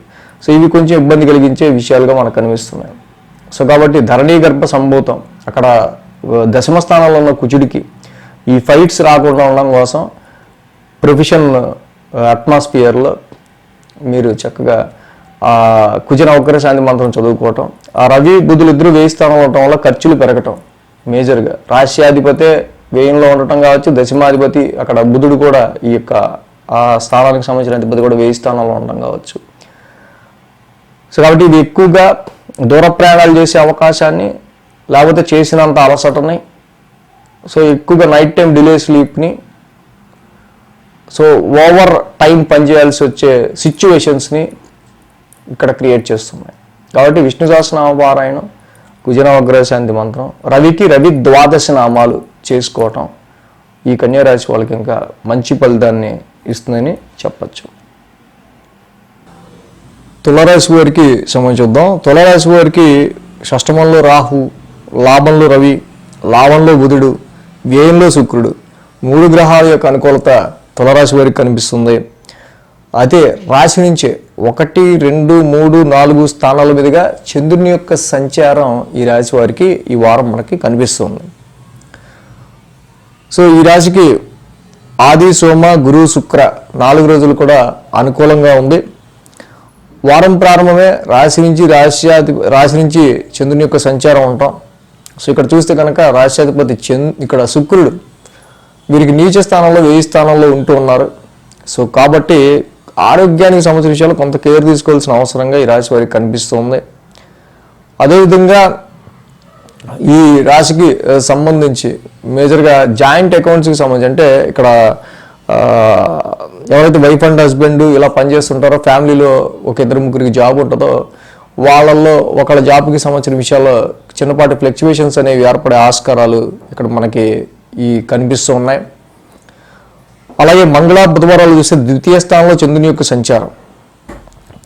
సో ఇవి కొంచెం ఇబ్బంది కలిగించే విషయాలుగా మనకు కనిపిస్తున్నాయి. సో కాబట్టి ధరణీ గర్భ సంభూతం అక్కడ దశమ స్థానంలో ఉన్న కుజుడికి ఈ ఫైట్స్ రాకుండా ఉండడం కోసం ప్రొఫెషన్ అట్మాస్ఫియర్లో మీరు చక్కగా కుజ నవగ్రహ శాంతి మంత్రం చదువుకోవటం, ఆ రవి బుధులు ఇద్దరు వ్యయ స్థానంలో ఉండటం వల్ల ఖర్చులు పెరగటం మేజర్గా, రాశ్యాధిపతే వ్యయంలో ఉండటం కావచ్చు, దశమాధిపతి అక్కడ బుధుడు కూడా ఈ యొక్క ఆ స్థానానికి సంబంధించిన అధిపతి కూడా వ్యయ స్థానంలో ఉండటం కావచ్చు. సో కాబట్టి ఇది ఎక్కువగా దూర ప్రయాణాలు చేసే అవకాశాన్ని, లేకపోతే చేసినంత అలసటని, సో ఎక్కువగా నైట్ టైం డిలే స్లీప్ని, సో ఓవర్ టైం పనిచేయాల్సి వచ్చే సిచ్యువేషన్స్ని ఇక్కడ క్రియేట్ చేస్తున్నాయి. కాబట్టి విష్ణు సహస్రనామ పారాయణం, కుజనవగ్రహ శాంతి మంత్రం, రవి ద్వాదశ నామాలు చేసుకోవటం ఈ కన్యారాశి వాళ్ళకి ఇంకా మంచి ఫలితాన్ని ఇస్తుందని చెప్పచ్చు. తులారాశి వారికి సంబంధించి చూద్దాం. తులారాశి వారికి షష్టమంలో రాహు, లాభంలో రవి, లాభంలో బుధుడు, వ్యయంలో శుక్రుడు, 3 గ్రహాల యొక్క అనుకూలత తులారాశి వారికి కనిపిస్తుంది. అయితే రాశి నుంచే 1, 2, 3, 4 స్థానాల మీదుగా చంద్రుని యొక్క సంచారం ఈ రాశి వారికి ఈ వారం మనకి కనిపిస్తుంది. సో ఈ రాశికి ఆది, సోమ, గురు, శుక్ర 4 రోజులు కూడా అనుకూలంగా ఉంది. వారం ప్రారంభమే రాశి నుంచి చంద్రుని యొక్క సంచారం ఉంటాం. సో ఇక్కడ చూస్తే కనుక రాశ్యాధిపతి ఇక్కడ శుక్రుడు వీరికి నీచ స్థానంలో వ్యయ స్థానంలో ఉంటూ ఉన్నారు. సో కాబట్టి ఆరోగ్యానికి సంబంధించిన విషయాలు కొంత కేర్ తీసుకోవాల్సిన అవసరంగా ఈ రాశి వారికి కనిపిస్తుంది. అదేవిధంగా ఈ రాశికి సంబంధించి మేజర్గా జాయింట్ అకౌంట్స్కి సంబంధించి, అంటే ఇక్కడ ఎవరైతే వైఫ్ అండ్ హస్బెండ్ ఇలా పనిచేస్తుంటారో, ఫ్యామిలీలో ఒక 2-3 జాబ్ ఉంటుందో వాళ్ళల్లో ఒకళ్ళ జాబ్కి సంబంధించిన విషయాల్లో చిన్నపాటి ఫ్లక్చువేషన్స్ అనేవి ఏర్పడే ఆస్కారాలు ఇక్కడ మనకి కనిపిస్తూ ఉన్నాయి. అలాగే మంగళ, బుధవారాలు చూస్తే ద్వితీయ స్థానంలో చంద్రుని యొక్క సంచారం,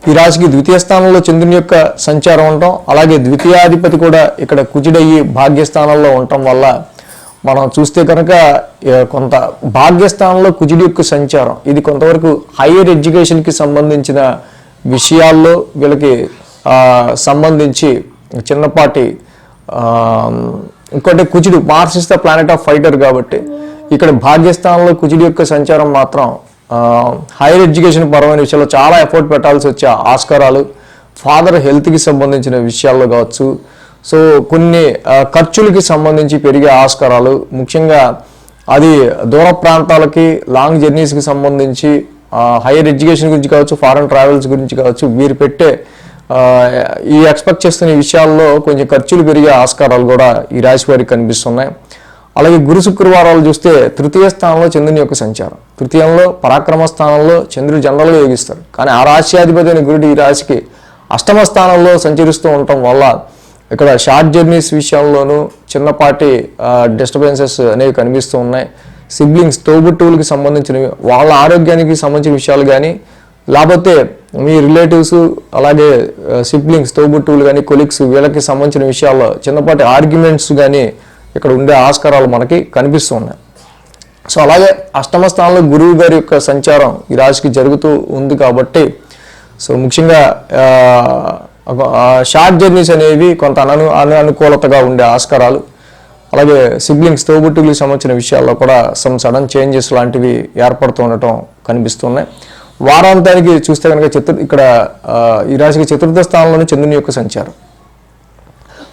ఈ రాశికి ద్వితీయ స్థానంలో చంద్రుని యొక్క సంచారం ఉండటం, అలాగే ద్వితీయాధిపతి కూడా ఇక్కడ కుజుడయ్యి భాగ్యస్థానంలో ఉండటం వల్ల మనం చూస్తే కనుక కొంత భాగ్యస్థానంలో కుజుడి యొక్క సంచారం ఇది కొంతవరకు హైయర్ ఎడ్యుకేషన్కి సంబంధించిన విషయాల్లో వీళ్ళకి సంబంధించి చిన్నపాటి ఇంకోటి కుజుడు Mars is the planet of fighter కాబట్టి ఇక్కడ భాగ్యస్థానంలో కుజుడి యొక్క సంచారం మాత్రం హైయర్ ఎడ్యుకేషన్ పరమైన విషయాల్లో చాలా ఎఫర్ట్ పెట్టాల్సి వచ్చే ఆస్కారాలు, ఫాదర్ హెల్త్కి సంబంధించిన విషయాల్లో కావచ్చు, సో కొన్ని ఖర్చులకి సంబంధించి పెరిగే ఆస్కారాలు, ముఖ్యంగా అది దూర ప్రాంతాలకి లాంగ్ జర్నీస్కి సంబంధించి హైయర్ ఎడ్యుకేషన్ గురించి కావచ్చు, ఫారెన్ ట్రావెల్స్ గురించి కావచ్చు, వీరు పెట్టే ఈ ఎక్స్పెక్ట్ చేస్తున్న విషయాల్లో కొంచెం ఖర్చులు పెరిగే ఆస్కారాలు కూడా ఈ రాశి వారికి కనిపిస్తున్నాయి. అలాగే గురు శుక్రవారాలు చూస్తే తృతీయ స్థానంలో చంద్రుని యొక్క సంచారం, తృతీయంలో పరాక్రమ స్థానంలో చంద్రుడు జనరల్గా యోగిస్తారు, కానీ ఆ రాశ్యాధిపతి అయిన గురుడు ఈ రాశికి అష్టమ స్థానంలో సంచరిస్తూ ఉండటం వల్ల ఇక్కడ షార్ట్ జర్నీస్ విషయంలోనూ చిన్నపాటి డిస్టర్బెన్సెస్ అనేవి కనిపిస్తూ ఉన్నాయి. సిబ్లింగ్స్, తోబుట్టువులకి సంబంధించినవి, వాళ్ళ ఆరోగ్యానికి సంబంధించిన విషయాలు కానీ, లేకపోతే మీ రిలేటివ్స్, అలాగే సిబ్లింగ్స్, తోబుట్టువులు కానీ, కొలీగ్స్ వీళ్ళకి సంబంధించిన విషయాల్లో చిన్నపాటి ఆర్గ్యుమెంట్స్ కానీ ఇక్కడ ఉండే ఆస్కారాలు మనకి కనిపిస్తూ ఉన్నాయి. సో అలాగే అష్టమ స్థానంలో గురువు గారి యొక్క సంచారం ఈ రాశికి జరుగుతూ ఉంది కాబట్టి సో ముఖ్యంగా షార్ట్ జర్నీస్ అనేవి కొంత అనుకూలతగా ఉండే ఆస్కారాలు, అలాగే సిబ్లింగ్స్, తోబుట్టువులకు సంబంధించిన విషయాల్లో కూడా సడన్ చేంజెస్ లాంటివి ఏర్పడుతూ ఉండటం కనిపిస్తున్నాయి. వారాంతానికి చూస్తే కనుక ఇక్కడ ఈ రాశికి చతుర్థ స్థానంలోనే చంద్రుని యొక్క సంచారం.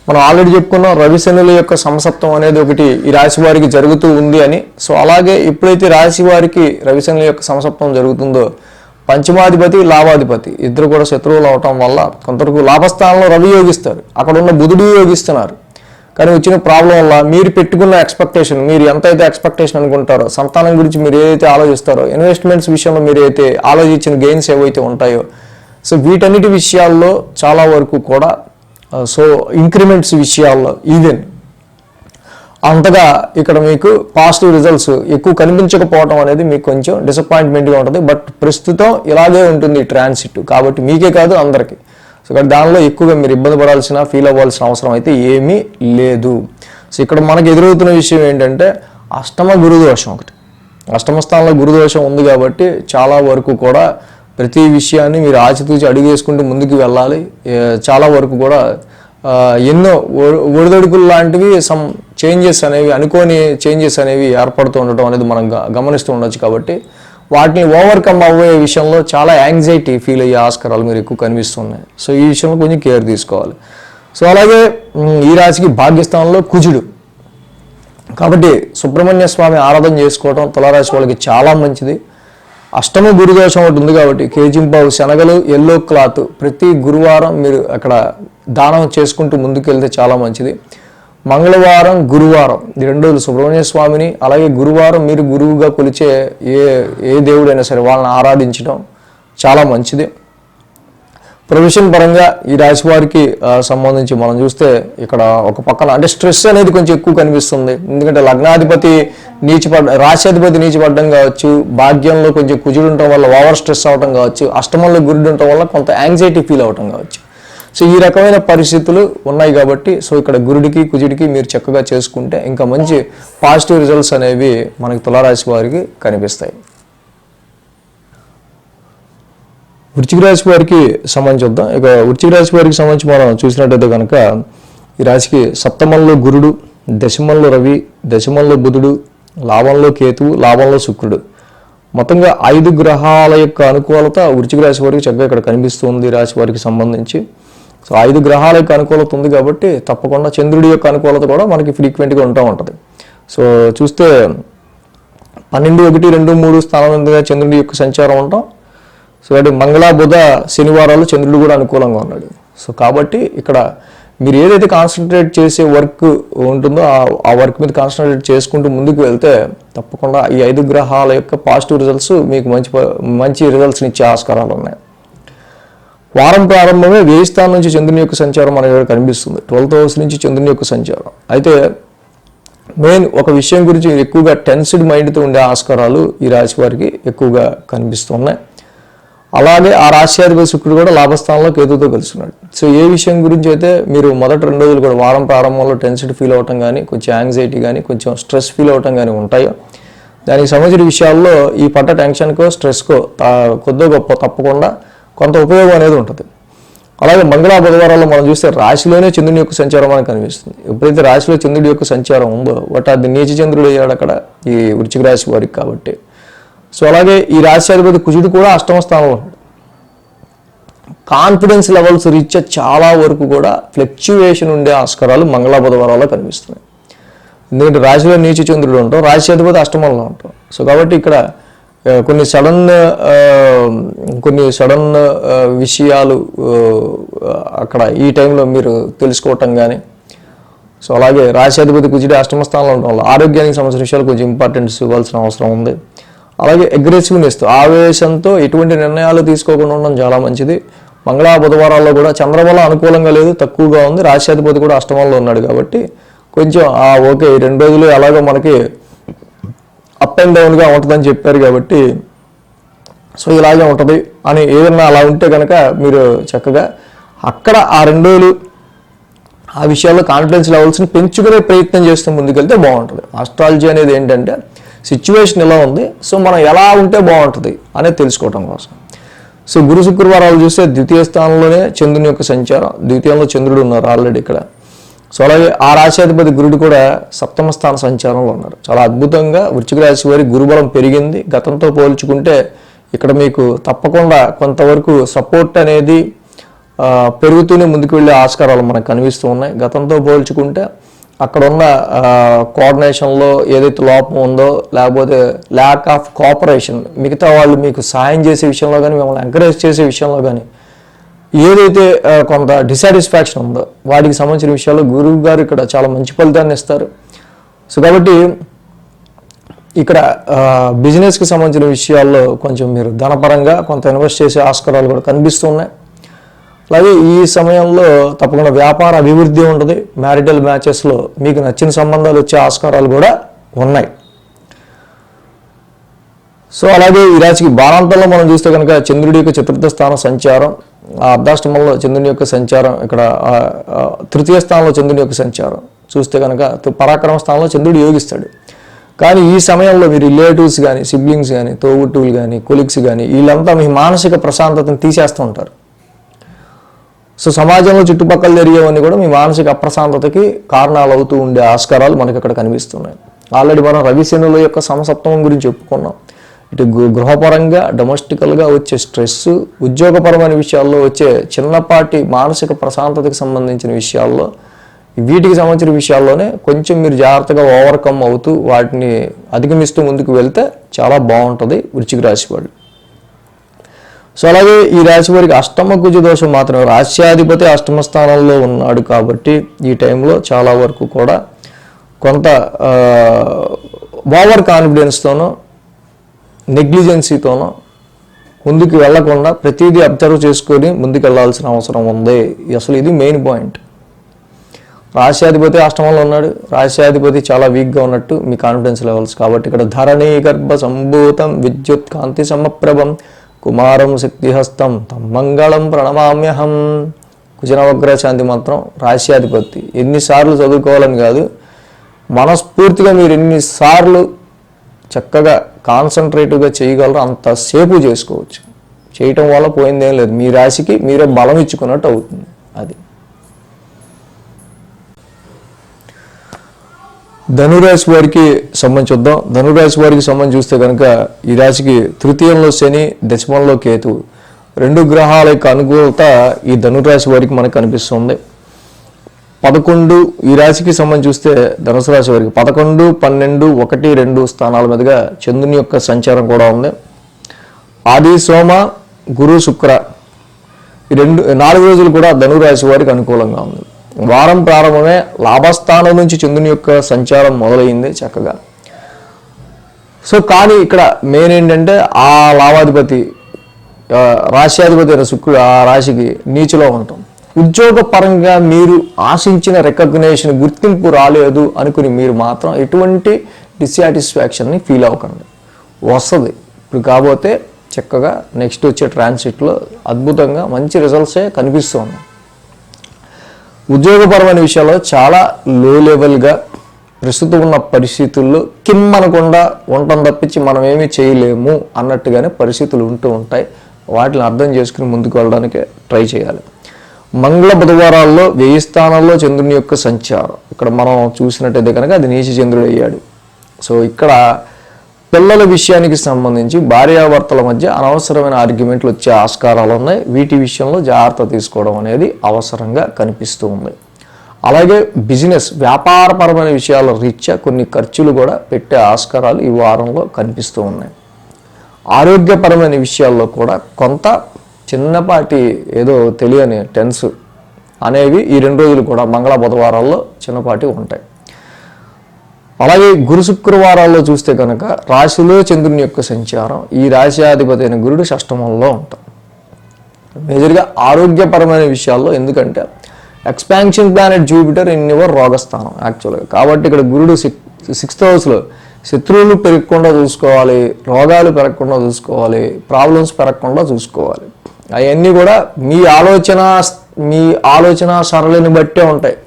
మనం ఆల్రెడీ చెప్పుకున్నాం రవి శనుల యొక్క సమసప్తం అనేది ఒకటి ఈ రాశి వారికి జరుగుతూ ఉంది అని. సో అలాగే ఎప్పుడైతే రాశి వారికి రవి శనుల యొక్క సమసప్తం జరుగుతుందో పంచమాధిపతి, లాభాధిపతి ఇద్దరు కూడా శత్రువులు అవటం వల్ల కొంతవరకు లాభస్థానంలో రవి యోగిస్తారు, అక్కడ ఉన్న బుధుడు యోగిస్తున్నారు. కానీ వచ్చిన ప్రాబ్లం వల్ల మీరు పెట్టుకున్న ఎక్స్పెక్టేషన్, మీరు ఎంతైతే ఎక్స్పెక్టేషన్ అనుకుంటారో, సంతానం గురించి మీరు ఏదైతే ఆలోచిస్తారో, ఇన్వెస్ట్మెంట్స్ విషయంలో మీరు అయితే ఆలోచించిన గెయిన్స్ ఏవైతే ఉంటాయో, సో వీటన్నిటి విషయాల్లో చాలా వరకు కూడా సో ఇంక్రిమెంట్స్ విషయాల్లో ఈవెన్ అంతగా ఇక్కడ మీకు పాజిటివ్ రిజల్ట్స్ ఎక్కువ కనిపించకపోవడం అనేది మీకు కొంచెం డిసప్పాయింట్మెంట్గా ఉంటుంది. బట్ ప్రస్తుతం ఇలాగే ఉంటుంది ట్రాన్సిట్, కాబట్టి మీకే కాదు అందరికీ. సో ఇక్కడ దానిలో ఎక్కువగా మీరు ఇబ్బంది పడాల్సిన ఫీల్ అవ్వాల్సిన అవసరం అయితే ఏమీ లేదు. సో ఇక్కడ మనకు ఎదురవుతున్న విషయం ఏంటంటే అష్టమ గురుదోషం ఒకటి. అష్టమ స్థానంలో గురుదోషం ఉంది కాబట్టి చాలా వరకు కూడా ప్రతి విషయాన్ని మీరు ఆచితూచి అడుగేసుకుంటూ ముందుకు వెళ్ళాలి. చాలా వరకు కూడా ఎన్నో ఒడిదొడుకులు లాంటివి సమ్ చేంజెస్ అనేవి అనుకోని చేంజెస్ అనేవి ఏర్పడుతూ ఉండటం అనేది మనం గమనిస్తూ ఉండొచ్చు. కాబట్టి వాటిని ఓవర్కమ్ అవ్వే విషయంలో చాలా యాంగ్జైటీ ఫీల్ అయ్యే ఆస్కారాలు మీరు ఎక్కువ కనిపిస్తున్నాయి. సో ఈ విషయంలో కొంచెం కేర్ తీసుకోవాలి. సో అలాగే ఈ రాశికి భాగ్యస్థానంలో కుజుడు కాబట్టి సుబ్రహ్మణ్య స్వామి ఆరాధన చేసుకోవడం తులారాశి వాళ్ళకి చాలా మంచిది. అష్టమ గురుదోషం ఒకటి ఉంది కాబట్టి కేజింపావు శనగలు ఎల్లో క్లాత్ ప్రతి గురువారం మీరు అక్కడ దానం చేసుకుంటూ ముందుకు వెళ్తే చాలా మంచిది. మంగళవారం గురువారం ఈ 2 రోజులు సుబ్రహ్మణ్య స్వామిని అలాగే గురువారం మీరు గురువుగా కొలిచే ఏ దేవుడైనా సరే వాళ్ళని ఆరాధించడం చాలా మంచిది. ప్రొఫెషన్ పరంగా ఈ రాశి వారికి సంబంధించి మనం చూస్తే ఇక్కడ ఒక పక్కన అంటే స్ట్రెస్ అనేది కొంచెం ఎక్కువ కనిపిస్తుంది. ఎందుకంటే లగ్నాధిపతి రాశ్యాధిపతి నీచిపడడం కావచ్చు, భాగ్యంలో కొంచెం కుజుడు ఉండటం వల్ల ఓవర్ స్ట్రెస్ అవడం కావచ్చు, అష్టమంలో గురుడు ఉండటం వల్ల కొంత యాంగ్జైటీ ఫీల్ అవడం కావచ్చు. సో ఈ రకమైన పరిస్థితులు ఉన్నాయి కాబట్టి సో ఇక్కడ గురుడికి కుజుడికి మీరు చక్కగా చేసుకుంటే ఇంకా మంచి పాజిటివ్ రిజల్ట్స్ అనేవి మనకి తులారాశి వారికి కనిపిస్తాయి. వృశ్చిక రాశి వారికి సంబంధించి వద్దాం. ఇక వృశ్చిక రాశి వారికి సంబంధించి మనం చూసినట్టయితే కనుక ఈ రాశికి సప్తమంలో గురుడు, దశమంలో రవి, దశమంలో బుధుడు, లాభంలో కేతువు, లాభంలో శుక్రుడు, మొత్తంగా 5 గ్రహాల యొక్క అనుకూలత వృశ్చిక రాశి వారికి చక్కగా ఇక్కడ కనిపిస్తుంది. ఈ రాశి వారికి సంబంధించి సో 5 గ్రహాల యొక్క అనుకూలత ఉంది కాబట్టి తప్పకుండా చంద్రుడి యొక్క అనుకూలత కూడా మనకి ఫ్రీక్వెంట్గా ఉంటుంది. సో చూస్తే 12, 1, 2, 3 స్థానాలుగా చంద్రుడి యొక్క సంచారం ఉంటాం. సో అంటే మంగళ బుధ శనివారాలు చంద్రుడు కూడా అనుకూలంగా ఉన్నాడు. సో కాబట్టి ఇక్కడ మీరు ఏదైతే కాన్సన్ట్రేట్ చేసే వర్క్ ఉంటుందో ఆ వర్క్ మీద కాన్సన్ట్రేట్ చేసుకుంటూ ముందుకు వెళ్తే తప్పకుండా ఈ 5 గ్రహాల యొక్క పాజిటివ్ రిజల్ట్స్ మీకు మంచి రిజల్ట్స్ని ఇచ్చే ఆస్కారాలు ఉన్నాయి. వారం ప్రారంభమే 1000 స్థానం నుంచి చంద్రుని యొక్క సంచారం అనేది కనిపిస్తుంది. 12th house నుంచి చంద్రుని యొక్క సంచారం. అయితే మెయిన్ ఒక విషయం గురించి ఎక్కువగా టెన్స్డ్ మైండ్తో ఉండే ఆస్కారాలు ఈ రాశి వారికి ఎక్కువగా కనిపిస్తున్నాయి. అలాగే ఆ రాశ్యాధిపతి శుక్రుడు కూడా లాభస్థానంలో కేతువుతో కలుస్తున్నాడు. సో ఏ విషయం గురించి అయితే మీరు మొదటి 2 రోజులు కూడా వారం ప్రారంభంలో టెన్స్డ్ ఫీల్ అవటం కానీ, కొంచెం యాంగ్జైటీ కానీ, కొంచెం స్ట్రెస్ ఫీల్ అవటం కానీ ఉంటాయో దానికి సంబంధించిన విషయాల్లో ఈ పట్ట టెన్షన్కో స్ట్రెస్కో కొద్దో గొప్ప తప్పకుండా కొంత ఉపయోగం అనేది ఉంటుంది. అలాగే మంగళ బుధవారాల్లో మనం చూస్తే రాశిలోనే చంద్రుని యొక్క సంచారం మనకు కనిపిస్తుంది. ఎప్పుడైతే రాశిలో చంద్రుడి యొక్క సంచారం ఉందో అది నీచ చంద్రుడు అయ్యాడు అక్కడ ఈ వృశ్చిక రాశి వారికి కాబట్టి. సో అలాగే ఈ రాశ్యాధిపతి కుజుడు కూడా అష్టమ స్థానంలో ఉన్నాడు. కాన్ఫిడెన్స్ లెవెల్స్ రీత్యా చాలా వరకు కూడా ఫ్లక్చువేషన్ ఉండే ఆస్కారాలు మంగళ బుధవారాల్లో కనిపిస్తున్నాయి. ఎందుకంటే రాశిలో నీచ చంద్రుడు ఉంటాం, రాశ్యాధిపతి అష్టమంలో ఉంటాం. సో కాబట్టి ఇక్కడ కొన్ని సడన్ విషయాలు అక్కడ ఈ టైంలో మీరు తెలుసుకోవటం కానీ, సో అలాగే రాశ్యాధిపతి కుజుడు అష్టమ స్థానంలో ఉండడం వల్ల ఆరోగ్యానికి సంబంధించిన విషయాలు కొంచెం ఇంపార్టెన్స్ ఇవ్వాల్సిన అవసరం ఉంది. అలాగే అగ్రెసివ్నెస్ ఆవేశంతో ఎటువంటి నిర్ణయాలు తీసుకోకుండా ఉండడం చాలా మంచిది. మంగళ బుధవారాల్లో కూడా చంద్రబల అనుకూలంగా లేదు, తక్కువగా ఉంది. రాశ్యాధిపతి కూడా అష్టమంలో ఉన్నాడు కాబట్టి కొంచెం ఓకే ఈ 2 రోజులు అలాగే మనకి అప్ అండ్ డౌన్గా ఉంటుందని చెప్పారు కాబట్టి సో ఇలాగే ఉంటుంది అని ఏదన్నా అలా ఉంటే కనుక మీరు చక్కగా అక్కడ ఆ 2 రోజులు ఆ విషయాల్లో కాన్ఫిడెన్స్ లెవెల్స్ని పెంచుకునే ప్రయత్నం చేస్తూ ముందుకెళ్తే బాగుంటుంది. ఆస్ట్రాలజీ అనేది ఏంటంటే సిచ్యువేషన్ ఎలా ఉంది, సో మనం ఎలా ఉంటే బాగుంటుంది అనేది తెలుసుకోవడం కోసం. సో గురు శుక్రవారాలు చూస్తే ద్వితీయ స్థానంలోనే చంద్రుని యొక్క సంచారం, ద్వితీయంలో చంద్రుడు ఉన్నారు ఆల్రెడీ ఇక్కడ. సో అలాగే ఆ రాశ్యాధిపతి గురుడు కూడా సప్తమ స్థాన సంచారంలో ఉన్నారు. చాలా అద్భుతంగా వృశ్చిక రాశి వారి గురుబలం పెరిగింది. గతంతో పోల్చుకుంటే ఇక్కడ మీకు తప్పకుండా కొంతవరకు సపోర్ట్ అనేది పెరుగుతూనే ముందుకు వెళ్ళే ఆస్కారాలు మనకు కనిపిస్తూ ఉన్నాయి. గతంతో పోల్చుకుంటే అక్కడ ఉన్న కోఆర్డినేషన్లో ఏదైతే లోపం ఉందో, లేకపోతే ల్యాక్ ఆఫ్ కోఆపరేషన్, మిగతా వాళ్ళు మీకు సాయం చేసే విషయంలో కానీ, మిమ్మల్ని ఎంకరేజ్ చేసే విషయంలో కానీ ఏదైతే కొంత డిసాటిస్ఫాక్షన్ ఉందో వాటికి సంబంధించిన విషయాల్లో గురువు గారు ఇక్కడ చాలా మంచి ఫలితాన్ని ఇస్తారు. సో కాబట్టి ఇక్కడ బిజినెస్కి సంబంధించిన విషయాల్లో కొంచెం మీరు ధనపరంగా కొంత ఇన్వెస్ట్ చేసే ఆస్కారాలు కూడా కనిపిస్తున్నాయి. అలాగే ఈ సమయంలో తప్పకుండా వ్యాపార అభివృద్ధి ఉంటుంది. మ్యారిటల్ మ్యాచెస్లో మీకు నచ్చిన సంబంధాలు వచ్చే ఆస్కారాలు కూడా ఉన్నాయి. సో అలాగే ఈ రాశికి భారాంతంలో మనం చూస్తే కనుక చంద్రుడి యొక్క 4th స్థానం సంచారం, ఆ అర్ధాష్టమంలో చంద్రుని యొక్క సంచారం, ఇక్కడ తృతీయ స్థానంలో చంద్రుని యొక్క సంచారం చూస్తే కనుక పరాక్రమ స్థానంలో చంద్రుడు యోగిస్తాడు. కానీ ఈ సమయంలో మీ రిలేటివ్స్ కానీ, సిబ్లింగ్స్ కానీ, తోబుట్టువులు కానీ, కొలిగ్స్ కానీ వీళ్ళంతా మీ మానసిక ప్రశాంతతను తీసేస్తూ ఉంటారు. సో సమాజంలో చుట్టుపక్కల జరిగేవన్నీ కూడా మీ మానసిక అప్రశాంతతకి కారణాలు అవుతూ ఉండే ఆస్కారాలు మనకి ఇక్కడ కనిపిస్తున్నాయి. ఆల్రెడీ మనం రవిశనుల యొక్క సమసప్తమం గురించి చెప్పుకున్నాం. ఇటు గృహపరంగా, డొమెస్టికల్గా వచ్చే స్ట్రెస్, ఉద్యోగపరమైన విషయాల్లో వచ్చే చిన్నపాటి మానసిక ప్రశాంతతకి సంబంధించిన విషయాల్లో, వీటికి సంబంధించిన విషయాల్లోనే కొంచెం మీరు జాగ్రత్తగా ఓవర్కమ్ అవుతూ వాటిని అధిగమిస్తూ ముందుకు వెళ్తే చాలా బాగుంటుంది వృశ్చిక రాశి వాళ్ళు. సో అలాగే ఈ రాశి వారికి అష్టమ కుజ దోషం మాత్రమే, రాశ్యాధిపతి అష్టమ స్థానంలో ఉన్నాడు కాబట్టి ఈ టైంలో చాలా వరకు కూడా కొంత ఓవర్ కాన్ఫిడెన్స్తోనో నెగ్లిజెన్సీతోనో ముందుకు వెళ్లకుండా ప్రతిదీ అబ్జర్వ్ చేసుకొని ముందుకు వెళ్లాల్సిన అవసరం ఉంది. అసలు ఇది మెయిన్ పాయింట్. రాశ్యాధిపతి అష్టమంలో ఉన్నాడు, రాశ్యాధిపతి చాలా వీక్గా ఉన్నట్టు మీ కాన్ఫిడెన్స్ లెవెల్స్. కాబట్టి ఇక్కడ ధరణీ గర్భ సంభూతం విద్యుత్ కాంతి సమప్రభం కుమారం శక్తిహస్తం తమ్మంగళం ప్రణమామ్యహం. కుజనవగ్రహ శాంతి మంత్రం రాశ్యాధిపతి ఎన్నిసార్లు చదువుకోవాలని కాదు, మనస్ఫూర్తిగా మీరు ఎన్నిసార్లు చక్కగా కాన్సన్ట్రేటివ్గా చేయగలరు అంతసేపు చేసుకోవచ్చు. చేయటం వల్ల పోయిందేం లేదు, మీ రాశికి మీరే బలం ఇచ్చుకున్నట్టు అవుతుంది. అది ధనురాశి వారికి సంబంధించి చూద్దాం. ధనురాశి వారికి సంబంధించి చూస్తే కనుక ఈ రాశికి తృతీయంలో శని, దశమంలో కేతు, 2 గ్రహాల యొక్క అనుకూలత ఈ ధనురాశి వారికి మనకు కనిపిస్తుంది. 11 ఈ రాశికి సంబంధించి చూస్తే ధనుసు రాశి వారికి 11, 12, 1, 2 స్థానాల మీదుగా చంద్రుని యొక్క సంచారం కూడా ఉంది. ఆది, సోమ, గురు, శుక్ర ఈ 4 రోజులు కూడా ధనురాశి వారికి అనుకూలంగా ఉంది. వారం ప్రారంభమే లాభస్థానం నుంచి చంద్రుని యొక్క సంచారం మొదలైంది చక్కగా. సో కానీ ఇక్కడ మెయిన్ ఏంటంటే ఆ లాభాధిపతి రాశ్యాధిపతి అయిన శుక్రుడు ఆ రాశికి నీచులో ఉంటాం. ఉద్యోగ పరంగా మీరు ఆశించిన రికగ్నేషన్, గుర్తింపు రాలేదు అనుకుని మీరు మాత్రం ఎటువంటి డిస్సాటిస్ఫాక్షన్ని ఫీల్ అవ్వకండి, వస్తుంది. ఇప్పుడు కాబోతే చక్కగా నెక్స్ట్ వచ్చే ట్రాన్సిట్లో అద్భుతంగా మంచి రిజల్ట్సే కనిపిస్తూ ఉన్నాయి. ఉద్యోగపరమైన విషయాల్లో చాలా లో లెవెల్గా ప్రస్తుతం ఉన్న పరిస్థితుల్లో కిమ్మనకుండా ఉండటం తప్పించి మనం ఏమీ చేయలేము అన్నట్టుగానే పరిస్థితులు ఉంటూ ఉంటాయి. వాటిని అర్థం చేసుకుని ముందుకు వెళ్ళడానికి ట్రై చేయాలి. మంగళ బుధవారాల్లో 1000 స్థానాల్లో చంద్రుని యొక్క సంచారం ఇక్కడ మనం చూసినట్టయితే కనుక అది నీచ చంద్రుడు అయ్యాడు. సో ఇక్కడ పిల్లల విషయానికి సంబంధించి భార్యాభర్తల మధ్య అనవసరమైన ఆర్గ్యుమెంట్లు వచ్చే ఆస్కారాలు ఉన్నాయి. వీటి విషయంలో జాగ్రత్త తీసుకోవడం అనేది అవసరంగా కనిపిస్తూ ఉంది. అలాగే బిజినెస్, వ్యాపారపరమైన విషయాల రీత్యా కొన్ని ఖర్చులు కూడా పెట్టే ఆస్కారాలు ఈ వారంలో కనిపిస్తూ ఉన్నాయి. ఆరోగ్యపరమైన విషయాల్లో కూడా కొంత చిన్నపాటి ఏదో తెలియని టెన్స్ అనేవి ఈ 2 రోజులు కూడా మంగళ బుధవారాల్లో చిన్నపాటి ఉంటాయి. అలాగే గురు శుక్రవారాల్లో చూస్తే కనుక రాశిలో చంద్రుని యొక్క సంచారం, ఈ రాశ్యాధిపతి అయిన గురుడు షష్టమంలో ఉంటాం. మేజర్గా ఆరోగ్యపరమైన విషయాల్లో, ఎందుకంటే expansion planet Jupiter in your రోగస్థానం యాక్చువల్గా. కాబట్టి ఇక్కడ గురుడు 6th హౌస్లో శత్రువులు పెరగకుండా చూసుకోవాలి, రోగాలు పెరగకుండా చూసుకోవాలి, ప్రాబ్లమ్స్ పెరగకుండా చూసుకోవాలి. అవన్నీ కూడా మీ ఆలోచన సరళిని బట్టే ఉంటాయి.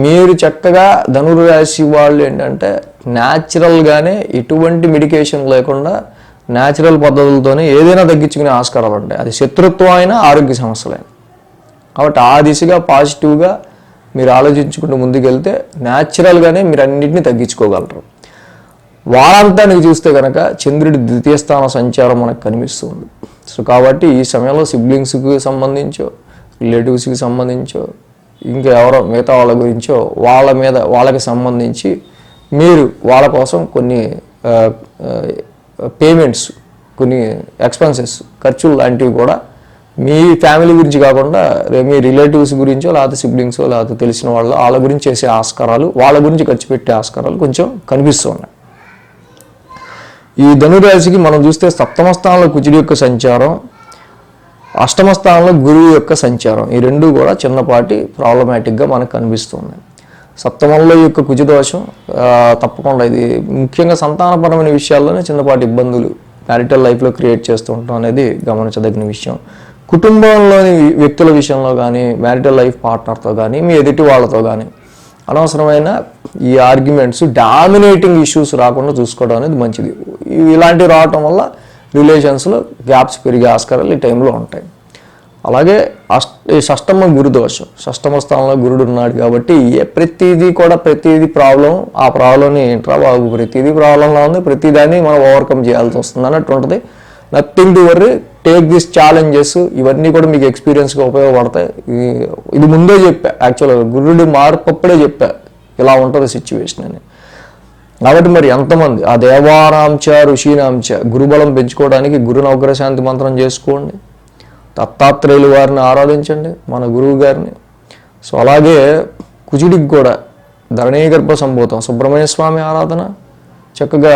మీరు చక్కగా ధనురాశి వాళ్ళు ఏంటంటే న్యాచురల్గానే ఎటువంటి మెడికేషన్ లేకుండా న్యాచురల్ పద్ధతులతోనే ఏదైనా తగ్గించుకునే ఆస్కారాలు ఉంటాయి. అది శత్రుత్వం అయినా ఆరోగ్య సమస్యలైనా. కాబట్టి ఆ దిశగా పాజిటివ్గా మీరు ఆలోచించుకుంటూ ముందుకెళ్తే న్యాచురల్గానే మీరు అన్నింటినీ తగ్గించుకోగలరు. వారాంతానికి చూస్తే కనుక చంద్రుడి 2వ స్థాన సంచారం మనకు కనిపిస్తుంది. సో కాబట్టి ఈ సమయంలో సిబ్లింగ్స్కి సంబంధించో, రిలేటివ్స్కి సంబంధించో, ఇంకా ఎవరో మిగతా వాళ్ళ గురించో వాళ్ళకి సంబంధించి మీరు వాళ్ళ కోసం కొన్ని పేమెంట్స్, కొన్ని ఎక్స్పెన్సెస్, ఖర్చులు లాంటివి కూడా మీ ఫ్యామిలీ గురించి కాకుండా మీ రిలేటివ్స్ గురించో, లేకపోతే సిబ్లింగ్సో, లేకపోతే తెలిసిన వాళ్ళ గురించి చేసే ఆస్కారాలు, వాళ్ళ గురించి ఖర్చు పెట్టే ఆస్కారాలు కొంచెం కనిపిస్తూ ఉన్నాయి. ఈ ధనురాశికి మనం చూస్తే 7వ స్థానంలో కుజుడి యొక్క సంచారం, 8వ స్థానంలో గురువు యొక్క సంచారం, ఈ 2 కూడా చిన్నపాటి ప్రాబ్లమాటిక్గా మనకు కనిపిస్తుంది. 7మంలో ఈ యొక్క కుజదోషం తప్పకుండా ఇది ముఖ్యంగా సంతానపరమైన విషయాల్లోనే చిన్నపాటి ఇబ్బందులు మ్యారిటల్ లైఫ్లో క్రియేట్ చేస్తూ ఉంటాం అనేది గమనించదగిన విషయం. కుటుంబంలోని వ్యక్తుల విషయంలో కానీ, మ్యారిటల్ లైఫ్ పార్ట్నర్తో కానీ, మీ ఎదుటి వాళ్ళతో కానీ అనవసరమైన ఈ ఆర్గ్యుమెంట్స్, డామినేటింగ్ ఇష్యూస్ రాకుండా చూసుకోవడం అనేది మంచిది. ఇలాంటివి రావటం వల్ల రిలేషన్స్లో గ్యాప్స్ పెరిగే ఆస్కారాలు ఈ టైంలో ఉంటాయి. అలాగే ఈ షష్టమ గురుదోషం, షష్టమ స్థానంలో గురుడు ఉన్నాడు కాబట్టి ప్రతిదీ ప్రాబ్లం, ఆ ప్రాబ్లంని ఏంట్రా బాబు ప్రతిదీ ప్రాబ్లంలా ఉంది, ప్రతిదాన్ని మనం ఓవర్కమ్ చేయాల్సి వస్తుంది అన్నట్టు ఉంటుంది. Nothing to worry, take this challenges, ఇవన్నీ కూడా మీకు ఎక్స్పీరియన్స్గా ఉపయోగపడతాయి. ఇది ముందే చెప్పా, యాక్చువల్గా గురుడి మార్పు అప్పుడే చెప్పా ఇలా ఉంటుంది సిచ్యువేషన్ అని. కాబట్టి మరి ఎంతమంది ఆ దేవానాంచ ఋషీనాంచ గురుబలం పెంచుకోవడానికి గురు నవగ్రహ శాంతి మంత్రం చేసుకోండి, దత్తాత్రేయులు వారిని ఆరాధించండి, మన గురువు గారిని. సో అలాగే కుజుడికి కూడా ధరణీగర్భ సంభూతం సుబ్రహ్మణ్య స్వామి ఆరాధన, చక్కగా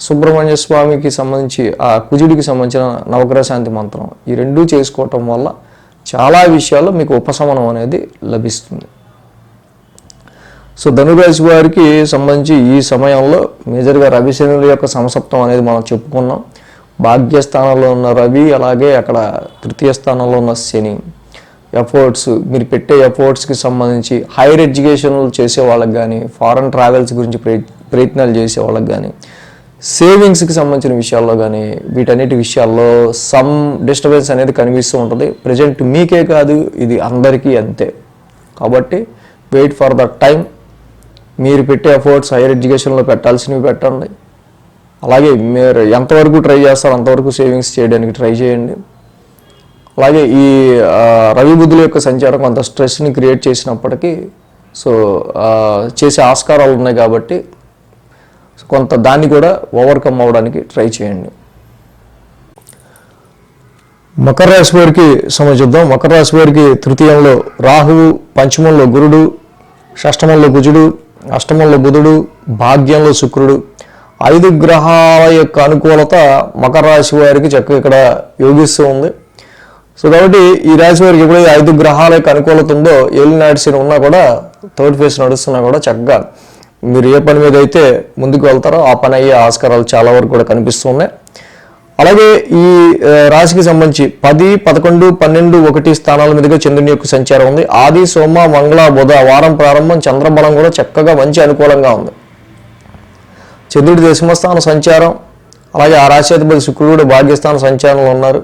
సుబ్రహ్మణ్య స్వామికి సంబంధించి ఆ కుజుడికి సంబంధించిన నవగ్రహ శాంతి మంత్రం, ఈ రెండూ చేసుకోవటం వల్ల చాలా విషయాల్లో మీకు ఉపశమనం అనేది లభిస్తుంది. సో ధనురాశి వారికి సంబంధించి ఈ సమయంలో మేజర్గా రవి శనుల యొక్క సమసప్తం అనేది మనం చెప్పుకున్నాం. భాగ్యస్థానంలో ఉన్న రవి, అలాగే అక్కడ తృతీయ స్థానంలో ఉన్న శని. ఎఫర్ట్స్, మీరు పెట్టే ఎఫర్ట్స్కి సంబంధించి హైయర్ ఎడ్యుకేషన్లు చేసే వాళ్ళకి కానీ, ఫారెన్ ట్రావెల్స్ గురించి ప్రయత్నాలు చేసే వాళ్ళకి కానీ, సేవింగ్స్కి సంబంధించిన విషయాల్లో కానీ, వీటన్నిటి విషయాల్లో సమ్ డిస్టర్బెన్స్ అనేది కనిపిస్తూ ఉంటుంది. ప్రజెంట్ మీకే కాదు, ఇది అందరికీ అంతే. కాబట్టి వెయిట్ ఫర్ ద టైం. మీరు పెట్టే ఎఫర్ట్స్ హైయర్ ఎడ్యుకేషన్లో పెట్టాల్సినవి పెట్టండి. అలాగే మీరు ఎంతవరకు ట్రై చేస్తారో అంతవరకు సేవింగ్స్ చేయడానికి ట్రై చేయండి. అలాగే ఈ రవి బుద్ధుల యొక్క సంచారం కొంత స్ట్రెస్ని క్రియేట్ చేసినప్పటికీ సో చేసే ఆస్కారాలు ఉన్నాయి కాబట్టి కొంత దాన్ని కూడా ఓవర్కమ్ అవ్వడానికి ట్రై చేయండి. మకర రాశి వారికి చూద్దాం. మకర రాశి వారికి తృతీయంలో రాహువు, పంచమంలో గురుడు, షష్టమంలో కుజుడు, అష్టమంలో బుధుడు, భాగ్యంలో శుక్రుడు, 5 గ్రహాల యొక్క అనుకూలత మకర రాశి వారికి చక్కగా ఇక్కడ యోగిస్తూ ఉంది. సో కాబట్టి ఈ రాశి వారికి ఎప్పుడైతే 5 గ్రహాల యొక్క అనుకూలత ఉందో, ఏలినాటి శని ఉన్నా కూడా, థర్డ్ ఫేజ్ నడుస్తున్నా కూడా చక్కగా మీరు ఏ పని మీద అయితే ముందుకు వెళ్తారో ఆ పని అయ్యే ఆస్కారాలు చాలా వరకు కూడా కనిపిస్తున్నాయి. అలాగే ఈ రాశికి సంబంధించి 10, 11, 12, 1 స్థానాల మీదుగా చంద్రుని యొక్క సంచారం ఉంది. ఆది, సోమ, మంగళ, బుధ వారం ప్రారంభం, చంద్రబలం కూడా చక్కగా మంచి అనుకూలంగా ఉంది. చంద్రుడి దశమస్థాన సంచారం, అలాగే ఆ రాశ్యాధిపతి శుక్రుడు కూడా భాగ్యస్థాన సంచారంలో ఉన్నారు.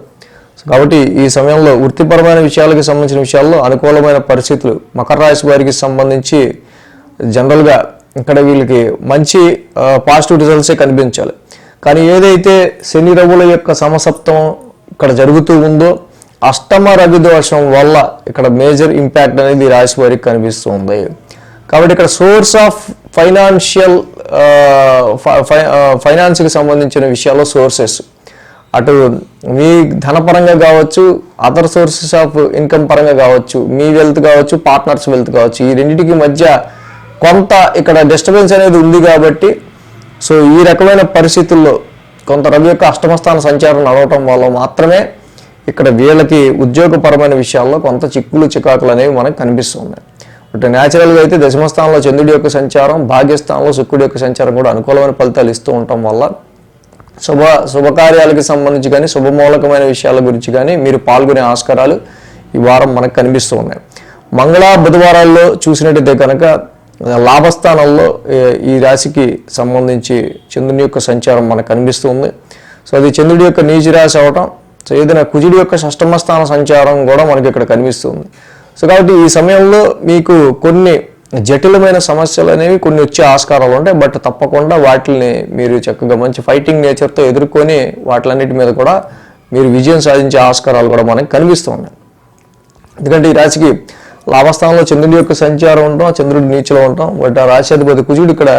కాబట్టి ఈ సమయంలో వృత్తిపరమైన విషయాలకు సంబంధించిన విషయాల్లో అనుకూలమైన పరిస్థితులు మకర రాశి వారికి సంబంధించి జనరల్గా ఇక్కడ వీళ్ళకి మంచి పాజిటివ్ రిజల్ట్సే కనిపించాలి. కానీ ఏదైతే శని రవుల యొక్క సమసప్తం ఇక్కడ జరుగుతూ ఉందో, అష్టమ రవి దోషం వల్ల ఇక్కడ మేజర్ ఇంపాక్ట్ అనేది రాశి వారికి కనిపిస్తుంది. కాబట్టి ఇక్కడ సోర్స్ ఆఫ్ ఫైనాన్స్కి సంబంధించిన విషయాల్లో సోర్సెస్, అటు మీ ధనపరంగా కావచ్చు, అదర్ సోర్సెస్ ఆఫ్ ఇన్కమ్ పరంగా కావచ్చు, మీ వెల్త్ కావచ్చు, పార్ట్నర్స్ వెల్త్ కావచ్చు, ఈ రెండింటికి మధ్య కొంత ఇక్కడ డిస్టర్బెన్స్ అనేది ఉంది. కాబట్టి సో ఈ రకమైన పరిస్థితుల్లో కొంత రవి యొక్క అష్టమస్థాన సంచారం నడవటం వల్ల మాత్రమే ఇక్కడ వీళ్ళకి ఉద్యోగపరమైన విషయాల్లో కొంత చికాకులు అనేవి మనకు కనిపిస్తున్నాయి. బట్ న్యాచురల్గా అయితే దశమస్థానంలో చంద్రుడి యొక్క సంచారం, భాగ్యస్థానంలో శుక్రుడి యొక్క సంచారం కూడా అనుకూలమైన ఫలితాలు ఇస్తూ ఉండటం వల్ల శుభకార్యాలకు సంబంధించి కానీ, శుభమూలకమైన విషయాల గురించి కానీ మీరు పాల్గొనే ఆస్కారాలు ఈ వారం మనకు కనిపిస్తూ ఉన్నాయి. మంగళ, బుధవారాల్లో చూసినట్టయితే కనుక లాభస్థానంలో ఈ రాశికి సంబంధించి చంద్రుని యొక్క సంచారం మనకు కనిపిస్తుంది. సో అది చంద్రుడి యొక్క నీచ రాశి అవటం, సో ఏదైనా కుజుడి యొక్క షష్టమ స్థాన సంచారం కూడా మనకి ఇక్కడ కనిపిస్తుంది. సో కాబట్టి ఈ సమయంలో మీకు కొన్ని జటిలమైన సమస్యలు అనేవి కొన్ని వచ్చే ఆస్కారాలు ఉంటాయి. బట్ తప్పకుండా వాటిని మీరు చక్కగా మంచి ఫైటింగ్ నేచర్తో ఎదుర్కొని వాటిలన్నిటి మీద కూడా మీరు విజయం సాధించే ఆస్కారాలు కూడా మనకు కనిపిస్తూ ఉన్నాయి. ఎందుకంటే ఈ రాశికి లాభస్థానంలో చంద్రుడి యొక్క సంచారం ఉంటాం, చంద్రుడి నీచలో ఉంటాం. బట్ ఆ రాశ్యాధిపతి కుజుడు ఇక్కడ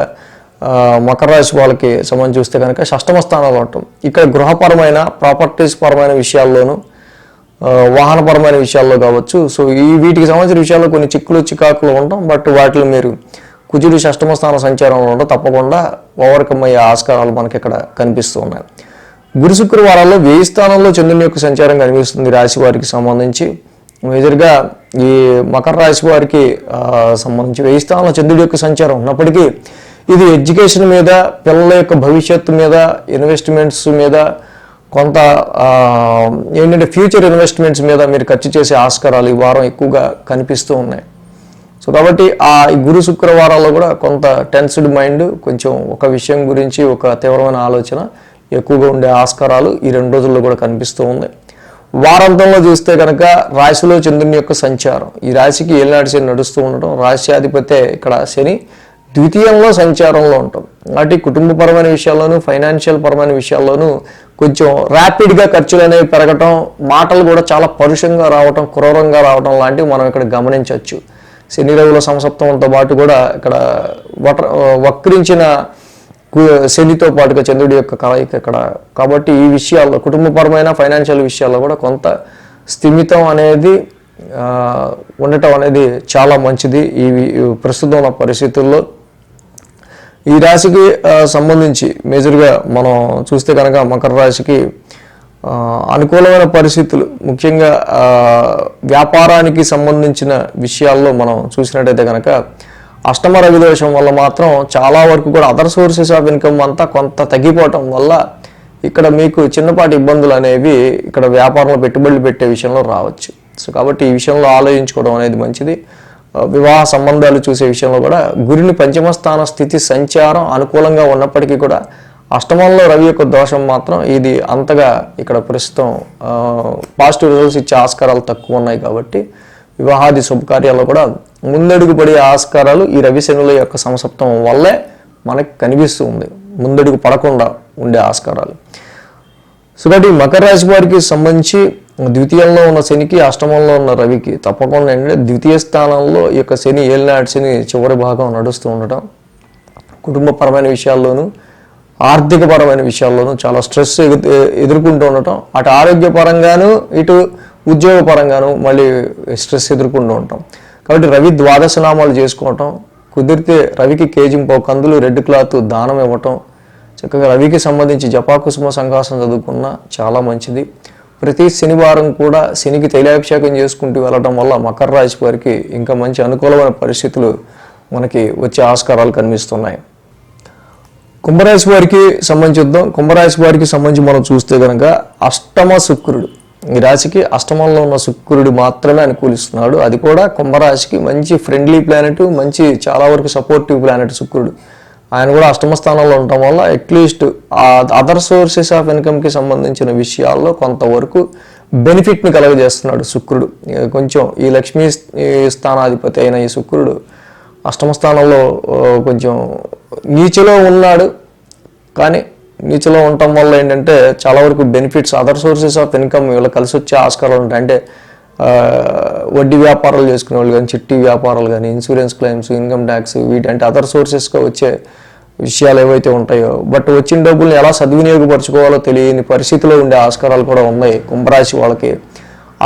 మకర రాశి వాళ్ళకి సంబంధించి చూస్తే కనుక షష్టమ స్థానంలో ఉంటాం. ఇక్కడ గృహపరమైన, ప్రాపర్టీస్ పరమైన విషయాల్లోనూ, వాహనపరమైన విషయాల్లో కావచ్చు. సో వీటికి సంబంధించిన విషయాల్లో కొన్ని చికాకులు ఉంటాం. బట్ వాటిలో మీరు కుజుడు షష్టమ స్థాన సంచారంలో ఉంటాం, తప్పకుండా ఓవర్కమ్ అయ్యే ఆస్కారాలు మనకి ఇక్కడ కనిపిస్తూ ఉన్నాయి. గురు శుక్రవారాల్లో 1000 స్థానంలో చంద్రుని యొక్క సంచారం కనిపిస్తుంది రాశి వారికి సంబంధించి. మేజర్గా ఈ మకర రాశి వారికి సంబంధించి 1000 స్థానంలో చంద్రుడి యొక్క సంచారం ఉన్నప్పటికీ ఇది ఎడ్యుకేషన్ మీద, పిల్లల యొక్క భవిష్యత్తు మీద, ఇన్వెస్ట్మెంట్స్ మీద, కొంత ఏంటంటే ఫ్యూచర్ ఇన్వెస్ట్మెంట్స్ మీద మీరు ఖర్చు చేసే ఆస్కారాలు ఈ వారం ఎక్కువగా కనిపిస్తూ ఉన్నాయి. సో కాబట్టి ఈ గురు శుక్రవారాల్లో కూడా కొంత టెన్స్డ్ మైండ్, కొంచెం ఒక విషయం గురించి ఒక తీవ్రమైన ఆలోచన ఎక్కువగా ఉండే ఆస్కారాలు ఈ 2 రోజుల్లో కూడా కనిపిస్తూ ఉంది. వారాంతంలో చూస్తే కనుక రాశిలో చంద్రుని యొక్క సంచారం, ఈ రాశికి ఏలినాటి శని నడుస్తూ ఉండటం, రాశ్యాధిపతే ఇక్కడ శని ద్వితీయంలో సంచారంలో ఉంటాం. కాబట్టి కుటుంబపరమైన విషయాల్లోనూ ఫైనాన్షియల్ పరమైన విషయాల్లోనూ కొంచెం ర్యాపిడ్గా ఖర్చులు అనేవి పెరగటం, మాటలు కూడా చాలా పరుషంగా రావటం, క్రూరంగా రావటం లాంటివి మనం ఇక్కడ గమనించవచ్చు. శని రవుల సంసప్తమంతో పాటు కూడా ఇక్కడ వక్రించిన శనితో పాటుగా చంద్రుడి యొక్క కలయిక ఇక్కడ. కాబట్టి ఈ విషయాల్లో కుటుంబపరమైన ఫైనాన్షియల్ విషయాల్లో కూడా కొంత స్థిమితం అనేది ఉండటం అనేది చాలా మంచిది ఈ ప్రస్తుతం ఉన్న పరిస్థితుల్లో. ఈ రాశికి సంబంధించి మేజర్గా మనం చూస్తే కనుక మకర రాశికి అనుకూలమైన పరిస్థితులు, ముఖ్యంగా వ్యాపారానికి సంబంధించిన విషయాల్లో మనం చూసినట్టయితే కనుక అష్టమ రవి దోషం వల్ల మాత్రం చాలా వరకు కూడా అదర్ సోర్సెస్ ఆఫ్ ఇన్కమ్ అంతా కొంత తగ్గిపోవటం వల్ల ఇక్కడ మీకు చిన్నపాటి ఇబ్బందులు అనేవి ఇక్కడ వ్యాపారంలో పెట్టుబడులు పెట్టే విషయంలో రావచ్చు. సో కాబట్టి ఈ విషయంలో ఆలోచించుకోవడం అనేది మంచిది. వివాహ సంబంధాలు చూసే విషయంలో కూడా గురుని పంచమ స్థాన స్థితి సంచారం అనుకూలంగా ఉన్నప్పటికీ కూడా అష్టమంలో రవి యొక్క దోషం మాత్రం ఇది అంతగా ఇక్కడ ప్రస్తుతం పాజిటివ్ రిజల్ట్స్ ఇచ్చే ఆస్కారాలు తక్కువ ఉన్నాయి. కాబట్టి వివాహాది శుభకార్యాల్లో కూడా ముందడుగు పడే ఆస్కారాలు ఈ రవి శనుల యొక్క సంసప్తం వల్లే మనకి కనిపిస్తూ ఉంది, ముందడుగు పడకుండా ఉండే ఆస్కారాలు. సో కాబట్టి మకర రాశి వారికి సంబంధించి ద్వితీయంలో ఉన్న శనికి, అష్టమంలో ఉన్న రవికి తప్పకుండా ఏంటంటే ద్వితీయ స్థానంలో ఈ యొక్క శని ఏలినాటి శని చివరి భాగం నడుస్తూ ఉండటం, కుటుంబపరమైన విషయాల్లోనూ ఆర్థికపరమైన విషయాల్లోనూ చాలా స్ట్రెస్ ఎదుర్కొంటూ ఉండటం, అటు ఆరోగ్యపరంగాను ఇటు ఉద్యోగపరంగాను మళ్ళీ స్ట్రెస్ ఎదుర్కొంటూ ఉంటాం. కాబట్టి రవి ద్వాదశ నామాలు చేసుకోవటం, కుదిరితే రవికి కేజింపావు కందులు రెడ్ క్లాత్ దానం ఇవ్వటం, చక్కగా రవికి సంబంధించి జపాకుసుమ సంకాసం చదువుకున్నా చాలా మంచిది. ప్రతి శనివారం కూడా శనికి తైలాభిషేకం చేసుకుంటూ వెళ్ళడం వల్ల మకర రాశి వారికి ఇంకా మంచి అనుకూలమైన పరిస్థితులు మనకి వచ్చే ఆస్కారాలు కనిపిస్తున్నాయి. కుంభరాశి వారికి సంబంధించి చూద్దాం. కుంభరాశి వారికి సంబంధించి మనం చూస్తే కనుక అష్టమ శుక్రుడు, ఈ రాశికి అష్టమంలో ఉన్న శుక్రుడు మాత్రమే అనుకూలిస్తున్నాడు. అది కూడా కుంభరాశికి మంచి ఫ్రెండ్లీ ప్లానెట్, మంచి చాలా వరకు సపోర్టివ్ ప్లానెట్ శుక్రుడు. ఆయన కూడా అష్టమ స్థానంలో ఉండటం వల్ల అట్లీస్ట్ అదర్ సోర్సెస్ ఆఫ్ ఇన్కమ్కి సంబంధించిన విషయాల్లో కొంతవరకు బెనిఫిట్ని కలుగజేస్తున్నాడు శుక్రుడు. కొంచెం ఈ లక్ష్మీ స్థానాధిపతి అయిన ఈ శుక్రుడు అష్టమ స్థానంలో కొంచెం నీచలో ఉన్నాడు. కానీ నీచలో ఉండటం వల్ల ఏంటంటే చాలా వరకు benefits other sources of income వీళ్ళకి కలిసి వచ్చే ఆస్కారాలు ఉంటాయి. అంటే వడ్డీ వ్యాపారాలు చేసుకునే వాళ్ళు కానీ, చిట్టి వ్యాపారాలు కానీ, ఇన్సూరెన్స్ క్లెయిమ్స్, ఇన్కమ్ ట్యాక్స్, వీటి అంటే అదర్ సోర్సెస్గా వచ్చే విషయాలు ఏవైతే ఉంటాయో, బట్ వచ్చిన డబ్బుల్ని ఎలా సద్వినియోగపరచుకోవాలో తెలియని పరిస్థితిలో ఉండే ఆస్కారాలు కూడా ఉన్నాయి కుంభరాశి వాళ్ళకి.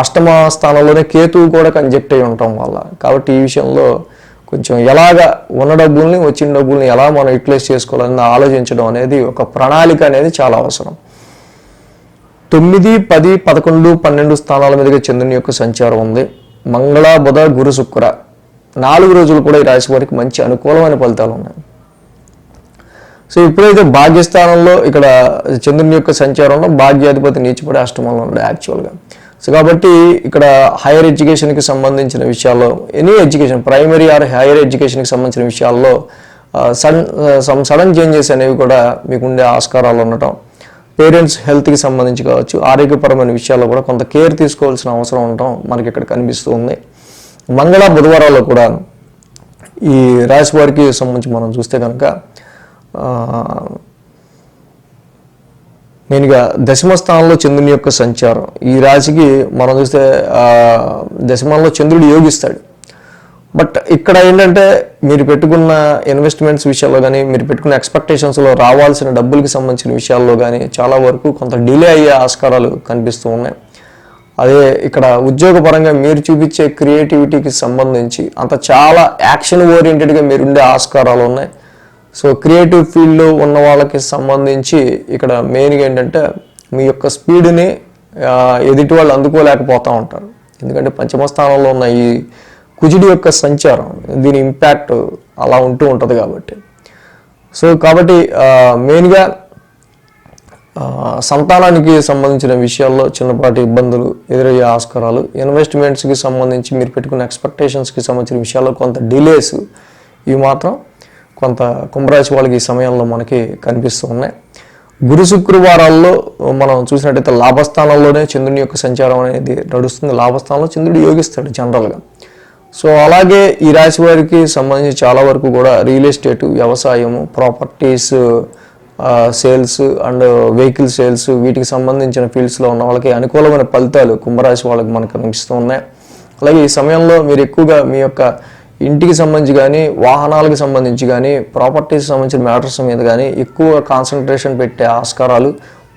అష్టమ స్థానంలోనే కేతువు కూడా కంజెక్ట్ అయి ఉండటం వల్ల. కాబట్టి ఈ విషయంలో కొంచెం ఎలాగా ఉన్న డబ్బుల్ని, వచ్చిన డబ్బుల్ని ఎలా మనం యూటిలైజ్ చేసుకోవాలని ఆలోచించడం అనేది, ఒక ప్రణాళిక అనేది చాలా అవసరం. 9, 10, 11, 12 స్థానాల మీదుగా చంద్రుని యొక్క సంచారం ఉంది. మంగళ, బుధ, గురు, శుక్ర 4 రోజులు కూడా ఈ రాశి వారికి మంచి అనుకూలమైన ఫలితాలు ఉన్నాయి. సో ఇప్పుడైతే భాగ్యస్థానంలో ఇక్కడ చంద్రుని యొక్క సంచారంలో భాగ్యాధిపతి నీచిపడి అష్టమంలో ఉన్నాడు యాక్చువల్గా. సో కాబట్టి ఇక్కడ హైయర్ ఎడ్యుకేషన్కి సంబంధించిన విషయాల్లో, any education, primary or higher ఎడ్యుకేషన్కి సంబంధించిన విషయాల్లో సడన్ చేంజెస్ అనేవి కూడా మీకు ఉండే ఆస్కారాలు ఉండటం, పేరెంట్స్ హెల్త్కి సంబంధించి కావచ్చు, ఆరోగ్యపరమైన విషయాల్లో కూడా కొంత కేర్ తీసుకోవాల్సిన అవసరం ఉండటం మనకి ఇక్కడ కనిపిస్తూ ఉంది. మంగళ, బుధవారాల్లో కూడా ఈ రాశి వారికి సంబంధించి మనం చూస్తే కనుక మెయిన్గా దశమ స్థానంలో చంద్రుని యొక్క సంచారం. ఈ రాశికి మనం చూస్తే దశమంలో చంద్రుడు యోగిస్తాడు. బట్ ఇక్కడ ఏంటంటే మీరు పెట్టుకున్న ఇన్వెస్ట్మెంట్స్ విషయాల్లో కానీ, మీరు పెట్టుకున్న ఎక్స్పెక్టేషన్స్లో రావాల్సిన డబ్బులకి సంబంధించిన విషయాల్లో కానీ చాలా వరకు కొంత డిలే అయ్యే ఆస్కారాలు కనిపిస్తూ ఉన్నాయి. అదే ఇక్కడ ఉద్యోగపరంగా మీరు చూపించే క్రియేటివిటీకి సంబంధించి అంత చాలా యాక్షన్ ఓరియంటెడ్గా మీరు ఉండే ఆస్కారాలు ఉన్నాయి. సో క్రియేటివ్ ఫీల్డ్లో ఉన్న వాళ్ళకి సంబంధించి ఇక్కడ మెయిన్గా ఏంటంటే మీ యొక్క స్పీడ్ని ఎదుటి వాళ్ళు అందుకోలేకపోతూ ఉంటారు. ఎందుకంటే పంచమ స్థానంలో ఉన్న ఈ కుజుడి యొక్క సంచారం, దీని ఇంపాక్ట్ అలా ఉంటూ ఉంటుంది కాబట్టి. సో కాబట్టి మెయిన్గా సంతానానికి సంబంధించిన విషయాల్లో చిన్నపాటి ఇబ్బందులు ఎదురయ్యే ఆస్కారాలు, ఇన్వెస్ట్మెంట్స్కి సంబంధించి మీరు పెట్టుకున్న ఎక్స్పెక్టేషన్స్కి సంబంధించిన విషయాల్లో కొంత డిలేస్ ఇవి మాత్రం కొంత కుంభరాశి వాళ్ళకి ఈ సమయంలో మనకి కనిపిస్తూ ఉన్నాయి. గురు శుక్రవారాల్లో మనం చూసినట్టయితే లాభస్థానంలోనే చంద్రుని యొక్క సంచారం అనేది నడుస్తుంది. లాభస్థానంలో చంద్రుడు యోగిస్తాడు జనరల్గా. సో అలాగే ఈ రాశి వారికి సంబంధించి చాలా వరకు కూడా రియల్ ఎస్టేట్, వ్యవసాయము, properties sales and vehicle sales వీటికి సంబంధించిన ఫీల్డ్స్లో ఉన్న వాళ్ళకి అనుకూలమైన ఫలితాలు కుంభరాశి వాళ్ళకి మనకు కనిపిస్తూ ఉన్నాయి. అలాగే ఈ సమయంలో మీరు ఎక్కువగా మీ యొక్క ఇంటికి సంబంధించి కానీ, వాహనాలకు సంబంధించి కానీ, ప్రాపర్టీస్ సంబంధించిన మ్యాటర్స్ మీద కానీ ఎక్కువ కాన్సన్ట్రేషన్ పెట్టే ఆస్కారాలు,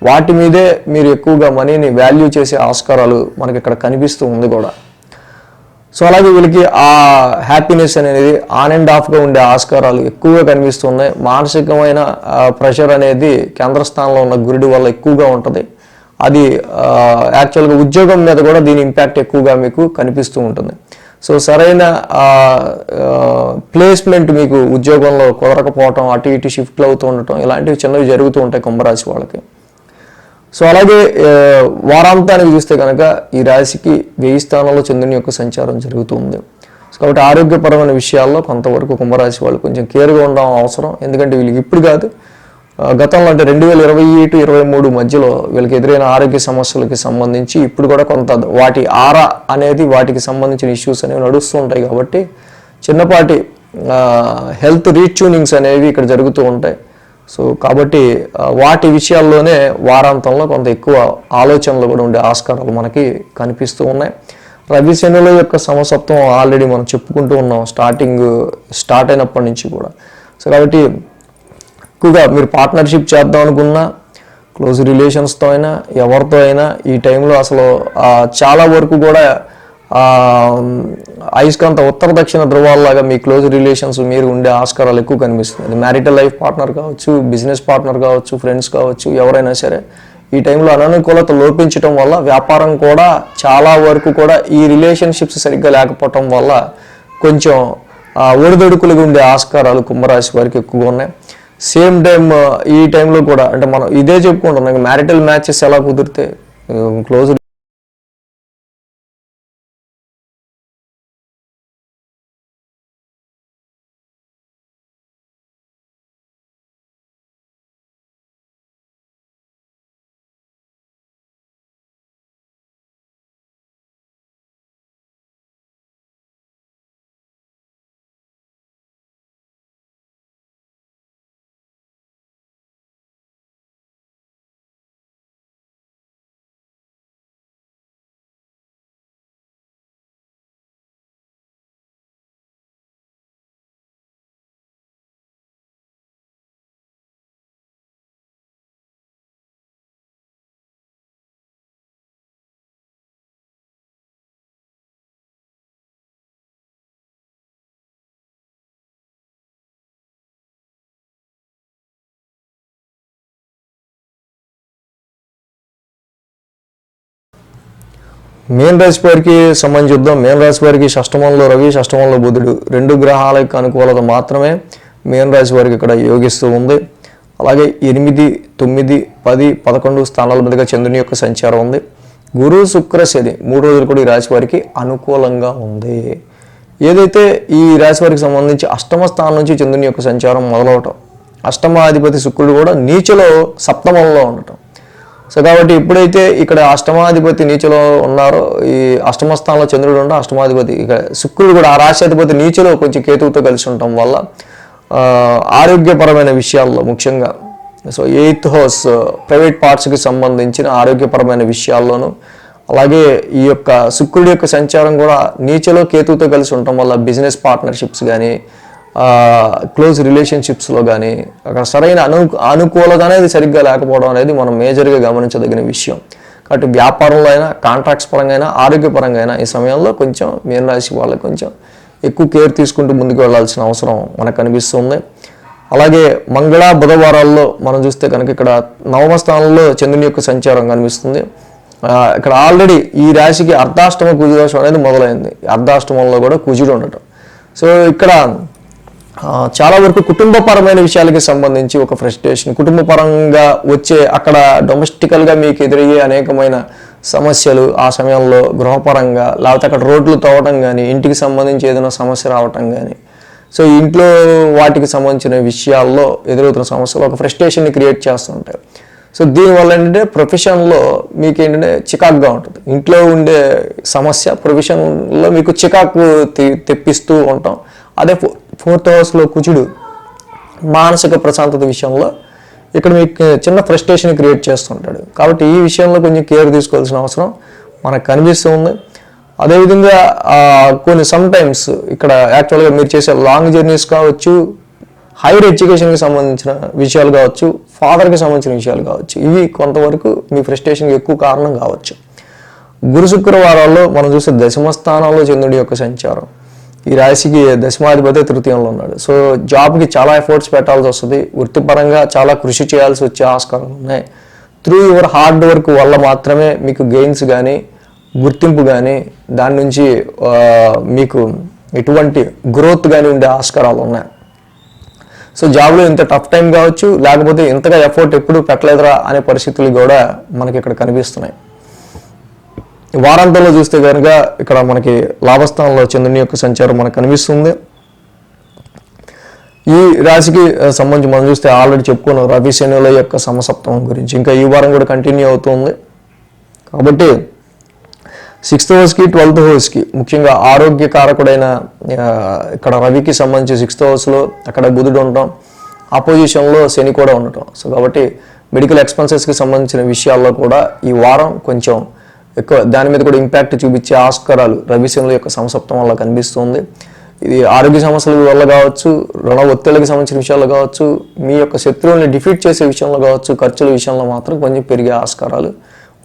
వాటి మీదే మీరు ఎక్కువగా మనీని వాల్యూ చేసే ఆస్కారాలు మనకి ఇక్కడ కనిపిస్తూ ఉంది కూడా. సో అలాగే వీళ్ళకి ఆ హ్యాపీనెస్ అనేది ఆన్ అండ్ ఆఫ్గా ఉండే ఆస్కారాలు ఎక్కువగా కనిపిస్తున్నాయి. మానసికమైన ప్రెషర్ అనేది కేంద్ర స్థానంలో ఉన్న గురుడి వల్ల ఎక్కువగా ఉంటుంది. అది యాక్చువల్గా ఉద్యోగం మీద కూడా దీని ఇంపాక్ట్ ఎక్కువగా మీకు కనిపిస్తూ ఉంటుంది. సో సరైన ప్లేస్మెంట్ మీకు ఉద్యోగంలో కుదరకపోవటం, అటు ఇటు షిఫ్ట్లు అవుతూ ఉండటం, ఇలాంటివి చిన్నవి జరుగుతూ ఉంటాయి కుంభరాశి వాళ్ళకి. సో అలాగే వారాంతానికి చూస్తే కనుక ఈ రాశికి 1000 స్థానంలో చంద్రుని యొక్క సంచారం జరుగుతుంది. సో కాబట్టి ఆరోగ్యపరమైన విషయాల్లో కొంతవరకు కుంభరాశి వాళ్ళు కొంచెం కేర్గా ఉండడం అవసరం. ఎందుకంటే వీళ్ళకి ఇప్పుడు కాదు, గతంలో అంటే 2020-23 మధ్యలో వీళ్ళకి ఎదురైన ఆరోగ్య సమస్యలకి సంబంధించి ఇప్పుడు కూడా కొంత వాటి ఆరా అనేది వాటికి సంబంధించిన ఇష్యూస్ అనేవి నడుస్తూ ఉంటాయి. కాబట్టి చిన్నపాటి హెల్త్ రీట్యూనింగ్స్ అనేవి ఇక్కడ జరుగుతూ ఉంటాయి. సో కాబట్టి వాటి విషయాల్లోనే వారాంతంలో కొంత ఎక్కువ ఆలోచనలు కూడా ఉండే ఆస్కారాలు మనకి కనిపిస్తూ ఉన్నాయి. రవి శనుల యొక్క సమసత్వం ఆల్రెడీ మనం చెప్పుకుంటూ ఉన్నాం స్టార్ట్ అయినప్పటి నుంచి కూడా. సో కాబట్టి ఎక్కువగా మీరు పార్ట్నర్షిప్ చేద్దాం అనుకున్నా, క్లోజ్ రిలేషన్స్తో అయినా, ఎవరితో అయినా ఈ టైంలో అసలు చాలా వరకు కూడా అయస్కాంత ఉత్తర దక్షిణ ధృవాల్లాగా మీ క్లోజ్ రిలేషన్స్ మీరు ఉండే ఆస్కారాలు ఎక్కువ కనిపిస్తుంది. అది మ్యారిటల్ లైఫ్ పార్ట్నర్ కావచ్చు, బిజినెస్ పార్ట్నర్ కావచ్చు, ఫ్రెండ్స్ కావచ్చు, ఎవరైనా సరే ఈ టైంలో అననుకూలత లోపించడం వల్ల వ్యాపారం కూడా చాలా వరకు కూడా ఈ రిలేషన్షిప్స్ సరిగ్గా లేకపోవటం వల్ల కొంచెం ఒడిదొడుకులుగా ఉండే ఆస్కారాలు కుంభరాశి వారికి ఎక్కువగా ఉన్నాయి. సేమ్ టైం ఈ టైంలో కూడా అంటే మనం ఇదే చెప్పుకుంటున్నాం, మ్యారిటల్ మ్యాచెస్ ఎలా కుదిరితే క్లోజ్ మేన్ రాశి వారికి సంబంధించి చూద్దాం. మేన్ రాశి వారికి షష్టమంలో రవి, షష్టమంలో బుధుడు 2 గ్రహాల యొక్క అనుకూలత మాత్రమే మేన్ రాశి వారికి ఇక్కడ యోగిస్తూ ఉంది. అలాగే 8, 9, 10, 11 స్థానాల మీదుగా చంద్రుని యొక్క సంచారం ఉంది. గురు శుక్ర శని 3 రోజులు కూడా ఈ రాశి వారికి అనుకూలంగా ఉంది. ఏదైతే ఈ రాశి వారికి సంబంధించి అష్టమ స్థానం నుంచి చంద్రుని యొక్క సంచారం మొదలవటం, అష్టమాధిపతి శుక్రుడు కూడా నీచలో సప్తమంలో ఉండటం. సో కాబట్టి ఎప్పుడైతే ఇక్కడ అష్టమాధిపతి నీచలో ఉన్నారో, ఈ అష్టమ స్థానంలో చంద్రుడు ఉంటే అష్టమాధిపతి ఇక శుక్రుడు కూడా ఆ రాశ్యాధిపతి నీచలో కొంచెం కేతువుతో కలిసి ఉండటం వల్ల ఆరోగ్యపరమైన విషయాల్లో ముఖ్యంగా సో 8th హౌస్ ప్రైవేట్ పార్ట్స్కి సంబంధించిన ఆరోగ్యపరమైన విషయాల్లోనూ, అలాగే ఈ యొక్క శుక్రుడి యొక్క సంచారం కూడా నీచలో కేతువుతో కలిసి ఉండటం వల్ల బిజినెస్ పార్ట్నర్షిప్స్ కానీ, క్లోజ్ రిలేషన్షిప్స్లో కానీ అక్కడ సరైన అనుకూలత అనేది సరిగ్గా లేకపోవడం అనేది మనం మేజర్గా గమనించదగిన విషయం. కాబట్టి వ్యాపారంలో అయినా, కాంట్రాక్ట్స్ పరంగా అయినా, ఆరోగ్యపరంగా అయినా ఈ సమయంలో కొంచెం మీనరాశి వాళ్ళకి కొంచెం ఎక్కువ కేర్ తీసుకుంటూ ముందుకు వెళ్లాల్సిన అవసరం మనకు కనిపిస్తుంది. అలాగే మంగళ బుధవారాల్లో మనం చూస్తే కనుక ఇక్కడ 9వ స్థానంలో చంద్రుని యొక్క సంచారం కనిపిస్తుంది. ఇక్కడ ఆల్రెడీ ఈ రాశికి అర్ధాష్టమ కుజదోషం అనేది మొదలైంది. అర్ధాష్టమంలో కూడా కుజుడు ఉండటం. సో ఇక్కడ చాలా వరకు కుటుంబపరమైన విషయాలకి సంబంధించి ఒక ఫ్రస్ట్రేషన్, కుటుంబపరంగా వచ్చే అక్కడ డొమెస్టికల్గా మీకు ఎదురయ్యే అనేకమైన సమస్యలు ఆ సమయంలో గృహపరంగా, లేకపోతే అక్కడ రోడ్లు తవ్వడం కానీ, ఇంటికి సంబంధించి ఏదైనా సమస్య రావటం కానీ, సో ఇంట్లో వాటికి సంబంధించిన విషయాల్లో ఎదురవుతున్న సమస్యలు ఒక ఫ్రస్ట్రేషన్ని క్రియేట్ చేస్తుంటాయి. సో దీనివల్ల ఏంటంటే ప్రొఫెషన్లో మీకు ఏంటంటే చికాకుగా ఉంటుంది. ఇంట్లో ఉండే సమస్య ప్రొఫెషన్లో మీకు చికాకు తెప్పిస్తూ ఉంటాం. అదే 4th హౌస్లో కుజుడు మానసిక ప్రశాంతత విషయంలో ఇక్కడ మీకు చిన్న ఫ్రస్ట్రేషన్ క్రియేట్ చేస్తుంటాడు. కాబట్టి ఈ విషయంలో కొంచెం కేర్ తీసుకోవాల్సిన అవసరం మనకు కనిపిస్తుంది. అదేవిధంగా కొన్ని సమ్టైమ్స్ ఇక్కడ యాక్చువల్గా మీరు చేసే లాంగ్ జర్నీస్ కావచ్చు, హైయర్ ఎడ్యుకేషన్కి సంబంధించిన విషయాలు కావచ్చు, ఫాదర్కి సంబంధించిన విషయాలు కావచ్చు, ఇవి కొంతవరకు మీ ఫ్రస్ట్రేషన్కి ఎక్కువ కారణం కావచ్చు. గురు శుక్రవారాల్లో మనం చూసే దశమ స్థానంలో చంద్రుడి యొక్క సంచారం, ఈ రాశికి దశమాధిపతి తృతీయంలో ఉన్నాడు. సో జాబ్కి చాలా ఎఫర్ట్స్ పెట్టాల్సి వస్తుంది. వృత్తిపరంగా చాలా కృషి చేయాల్సి వచ్చే ఆస్కారాలు ఉన్నాయి. త్రూ యువర్ హార్డ్ వర్క్ వల్ల మాత్రమే మీకు గెయిన్స్ కానీ, గుర్తింపు కానీ, దాని నుంచి మీకు ఎటువంటి గ్రోత్ కానీ ఉండే ఆస్కారాలు ఉన్నాయి. సో జాబ్లో ఇంత టఫ్ టైం కావచ్చు, లేకపోతే ఇంతగా ఎఫర్ట్ ఎప్పుడు పెట్టలేదురా అనే పరిస్థితులు కూడా మనకి ఇక్కడ కనిపిస్తున్నాయి. వారాంతంలో చూస్తే కనుక ఇక్కడ మనకి లాభస్థానంలో చంద్రుని యొక్క సంచారం మనకు కనిపిస్తుంది. ఈ రాశికి సంబంధించి మనం చూస్తే ఆల్రెడీ చెప్పుకున్నాం రవి శనుల యొక్క సమసప్తమం గురించి, ఇంకా ఈ వారం కూడా కంటిన్యూ అవుతుంది. కాబట్టి 6th హౌస్కి 12th హౌస్కి ముఖ్యంగా ఆరోగ్యకారకుడైన ఇక్కడ రవికి సంబంధించి 6th హౌస్లో అక్కడ బుధుడు ఉండటం, ఆపోజిషన్లో శని కూడా ఉండటం. సో కాబట్టి మెడికల్ ఎక్స్పెన్సెస్కి సంబంధించిన విషయాల్లో కూడా ఈ వారం కొంచెం ఎక్కువ దాని మీద కూడా ఇంపాక్ట్ చూపించే ఆస్కారాలు రవి శనుల యొక్క సమసప్తం వల్ల కనిపిస్తుంది. ఇది ఆరోగ్య సమస్యల వల్ల కావచ్చు, రుణ ఒత్తిళ్ళకి సంబంధించిన విషయాల్లో కావచ్చు, మీ యొక్క శత్రువుల్ని డిఫీట్ చేసే విషయంలో కావచ్చు, ఖర్చుల విషయంలో మాత్రం కొంచెం పెరిగే ఆస్కారాలు,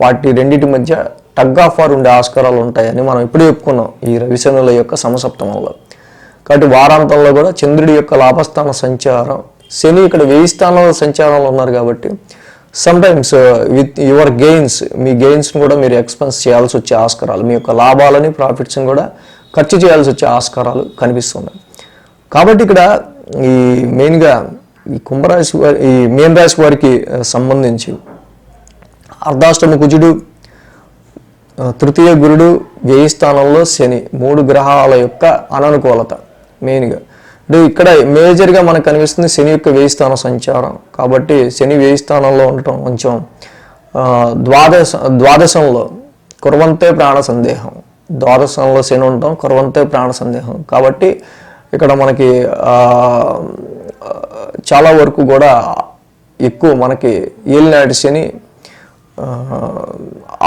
వాటి రెండింటి మధ్య టగ్ ఆఫ్ వార్ ఉండే ఆస్కారాలు ఉంటాయని మనం ఎప్పుడు చెప్పుకున్నాం ఈ రవి శనుల యొక్క సమసప్తమంలో. కాబట్టి వారాంతంలో కూడా చంద్రుడి యొక్క లాభస్థాన సంచారం, శని ఇక్కడ 1000 స్థానంలో సంచారంలో ఉన్నారు. కాబట్టి సమ్టైమ్స్ విత్ యువర్ గెయిన్స్, మీ గెయిన్స్ని కూడా మీరు ఎక్స్పెన్స్ చేయాల్సి వచ్చే ఆస్కారాలు, మీ యొక్క లాభాలని ప్రాఫిట్స్ని కూడా ఖర్చు చేయాల్సి వచ్చే ఆస్కారాలు కనిపిస్తున్నాయి. కాబట్టి ఇక్కడ ఈ మెయిన్గా ఈ కుంభరాశి వారి, ఈ మీన రాశి వారికి సంబంధించి అర్ధాష్టమ కుజుడు, తృతీయ గురుడు, 1000 స్థానంలో శని, 3 గ్రహాల యొక్క అననుకూలత మెయిన్గా. అంటే ఇక్కడ మేజర్గా మనకు కనిపిస్తుంది శని యొక్క 1000 స్థానం సంచారం. కాబట్టి శని 1000 స్థానంలో ఉండటం కొంచెం ద్వాదశంలో కుర్వంతే ప్రాణ సందేహం, ద్వాదశంలో శని ఉండటం కుర్వంతే ప్రాణ సందేహం. కాబట్టి ఇక్కడ మనకి చాలా వరకు కూడా ఎక్కువ మనకి ఏలినాటి శని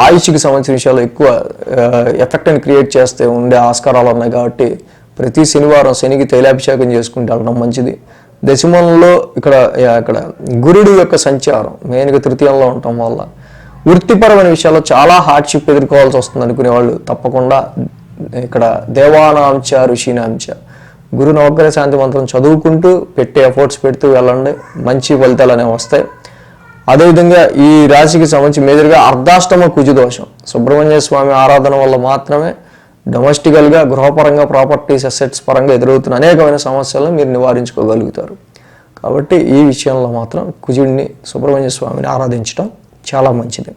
ఆయుష్కి సంబంధించిన విషయాలు ఎక్కువ ఎఫెక్ట్ని క్రియేట్ చేస్తే ఉండే ఆస్కారాలు ఉన్నాయి. కాబట్టి ప్రతి శనివారం శనికి తైలాభిషేకం చేసుకుంటూ వెళ్ళడం మంచిది. దశమంలో ఇక్కడ గురుడు యొక్క సంచారం మెయిన్గా తృతీయంలో ఉండటం వల్ల వృత్తిపరమైన విషయాల్లో చాలా హార్డ్షిప్ ఎదుర్కోవాల్సి వస్తుంది అనుకునే వాళ్ళు తప్పకుండా ఇక్కడ దేవానాంచ ఋషినాంచ గురు నవగ్రహ శాంతి మంత్రం చదువుకుంటూ పెట్టే ఎఫర్ట్స్ పెడుతూ వెళ్ళండి, మంచి ఫలితాలు అనేవి వస్తాయి. అదేవిధంగా ఈ రాశికి సంబంధించి మేజర్గా అర్ధాష్టమ కుజదోషం, సుబ్రహ్మణ్య స్వామి ఆరాధన వల్ల మాత్రమే డొమెస్టికల్గా గృహపరంగా ప్రాపర్టీస్ అసెట్స్ పరంగా ఎదురవుతున్న అనేకమైన సమస్యలను మీరు నివారించుకోగలుగుతారు. కాబట్టి ఈ విషయంలో మాత్రం కుజుడిని, సుబ్రహ్మణ్య స్వామిని ఆరాధించడం చాలా మంచిది.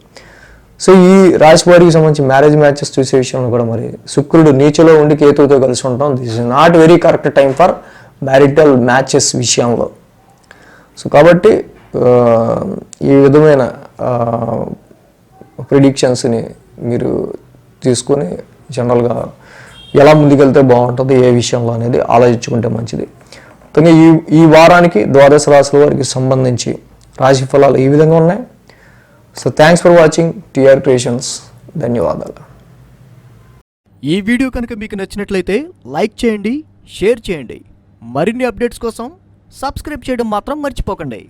సో ఈ రాశి వారికి సంబంధించి మ్యారేజ్ మ్యాచెస్ చూసే విషయంలో కూడా మరి శుక్రుడు నీచలో ఉండి కేతువుతో కలిసి ఉంటాం. This is not very correct time for marital matches విషయంలో. సో కాబట్టి ఈ విధమైన ప్రిడిక్షన్స్ని మీరు తీసుకొని జనరల్గా ఎలా ముందుకెళ్తే బాగుంటుంది ఏ విషయంలో అనేది ఆలోచించుకుంటే మంచిది. మొత్తంగా ఈ వారానికి ద్వాదశ రాశుల వారికి సంబంధించి రాశి ఫలాలు ఈ విధంగా ఉన్నాయి. So thanks for watching TR creations. ధన్యవాదాలు.
ఈ వీడియో కనుక మీకు నచ్చినట్లయితే లైక్ చేయండి, షేర్ చేయండి. మరిన్ని అప్డేట్స్ కోసం సబ్స్క్రైబ్ చేయడం మాత్రం మర్చిపోకండి.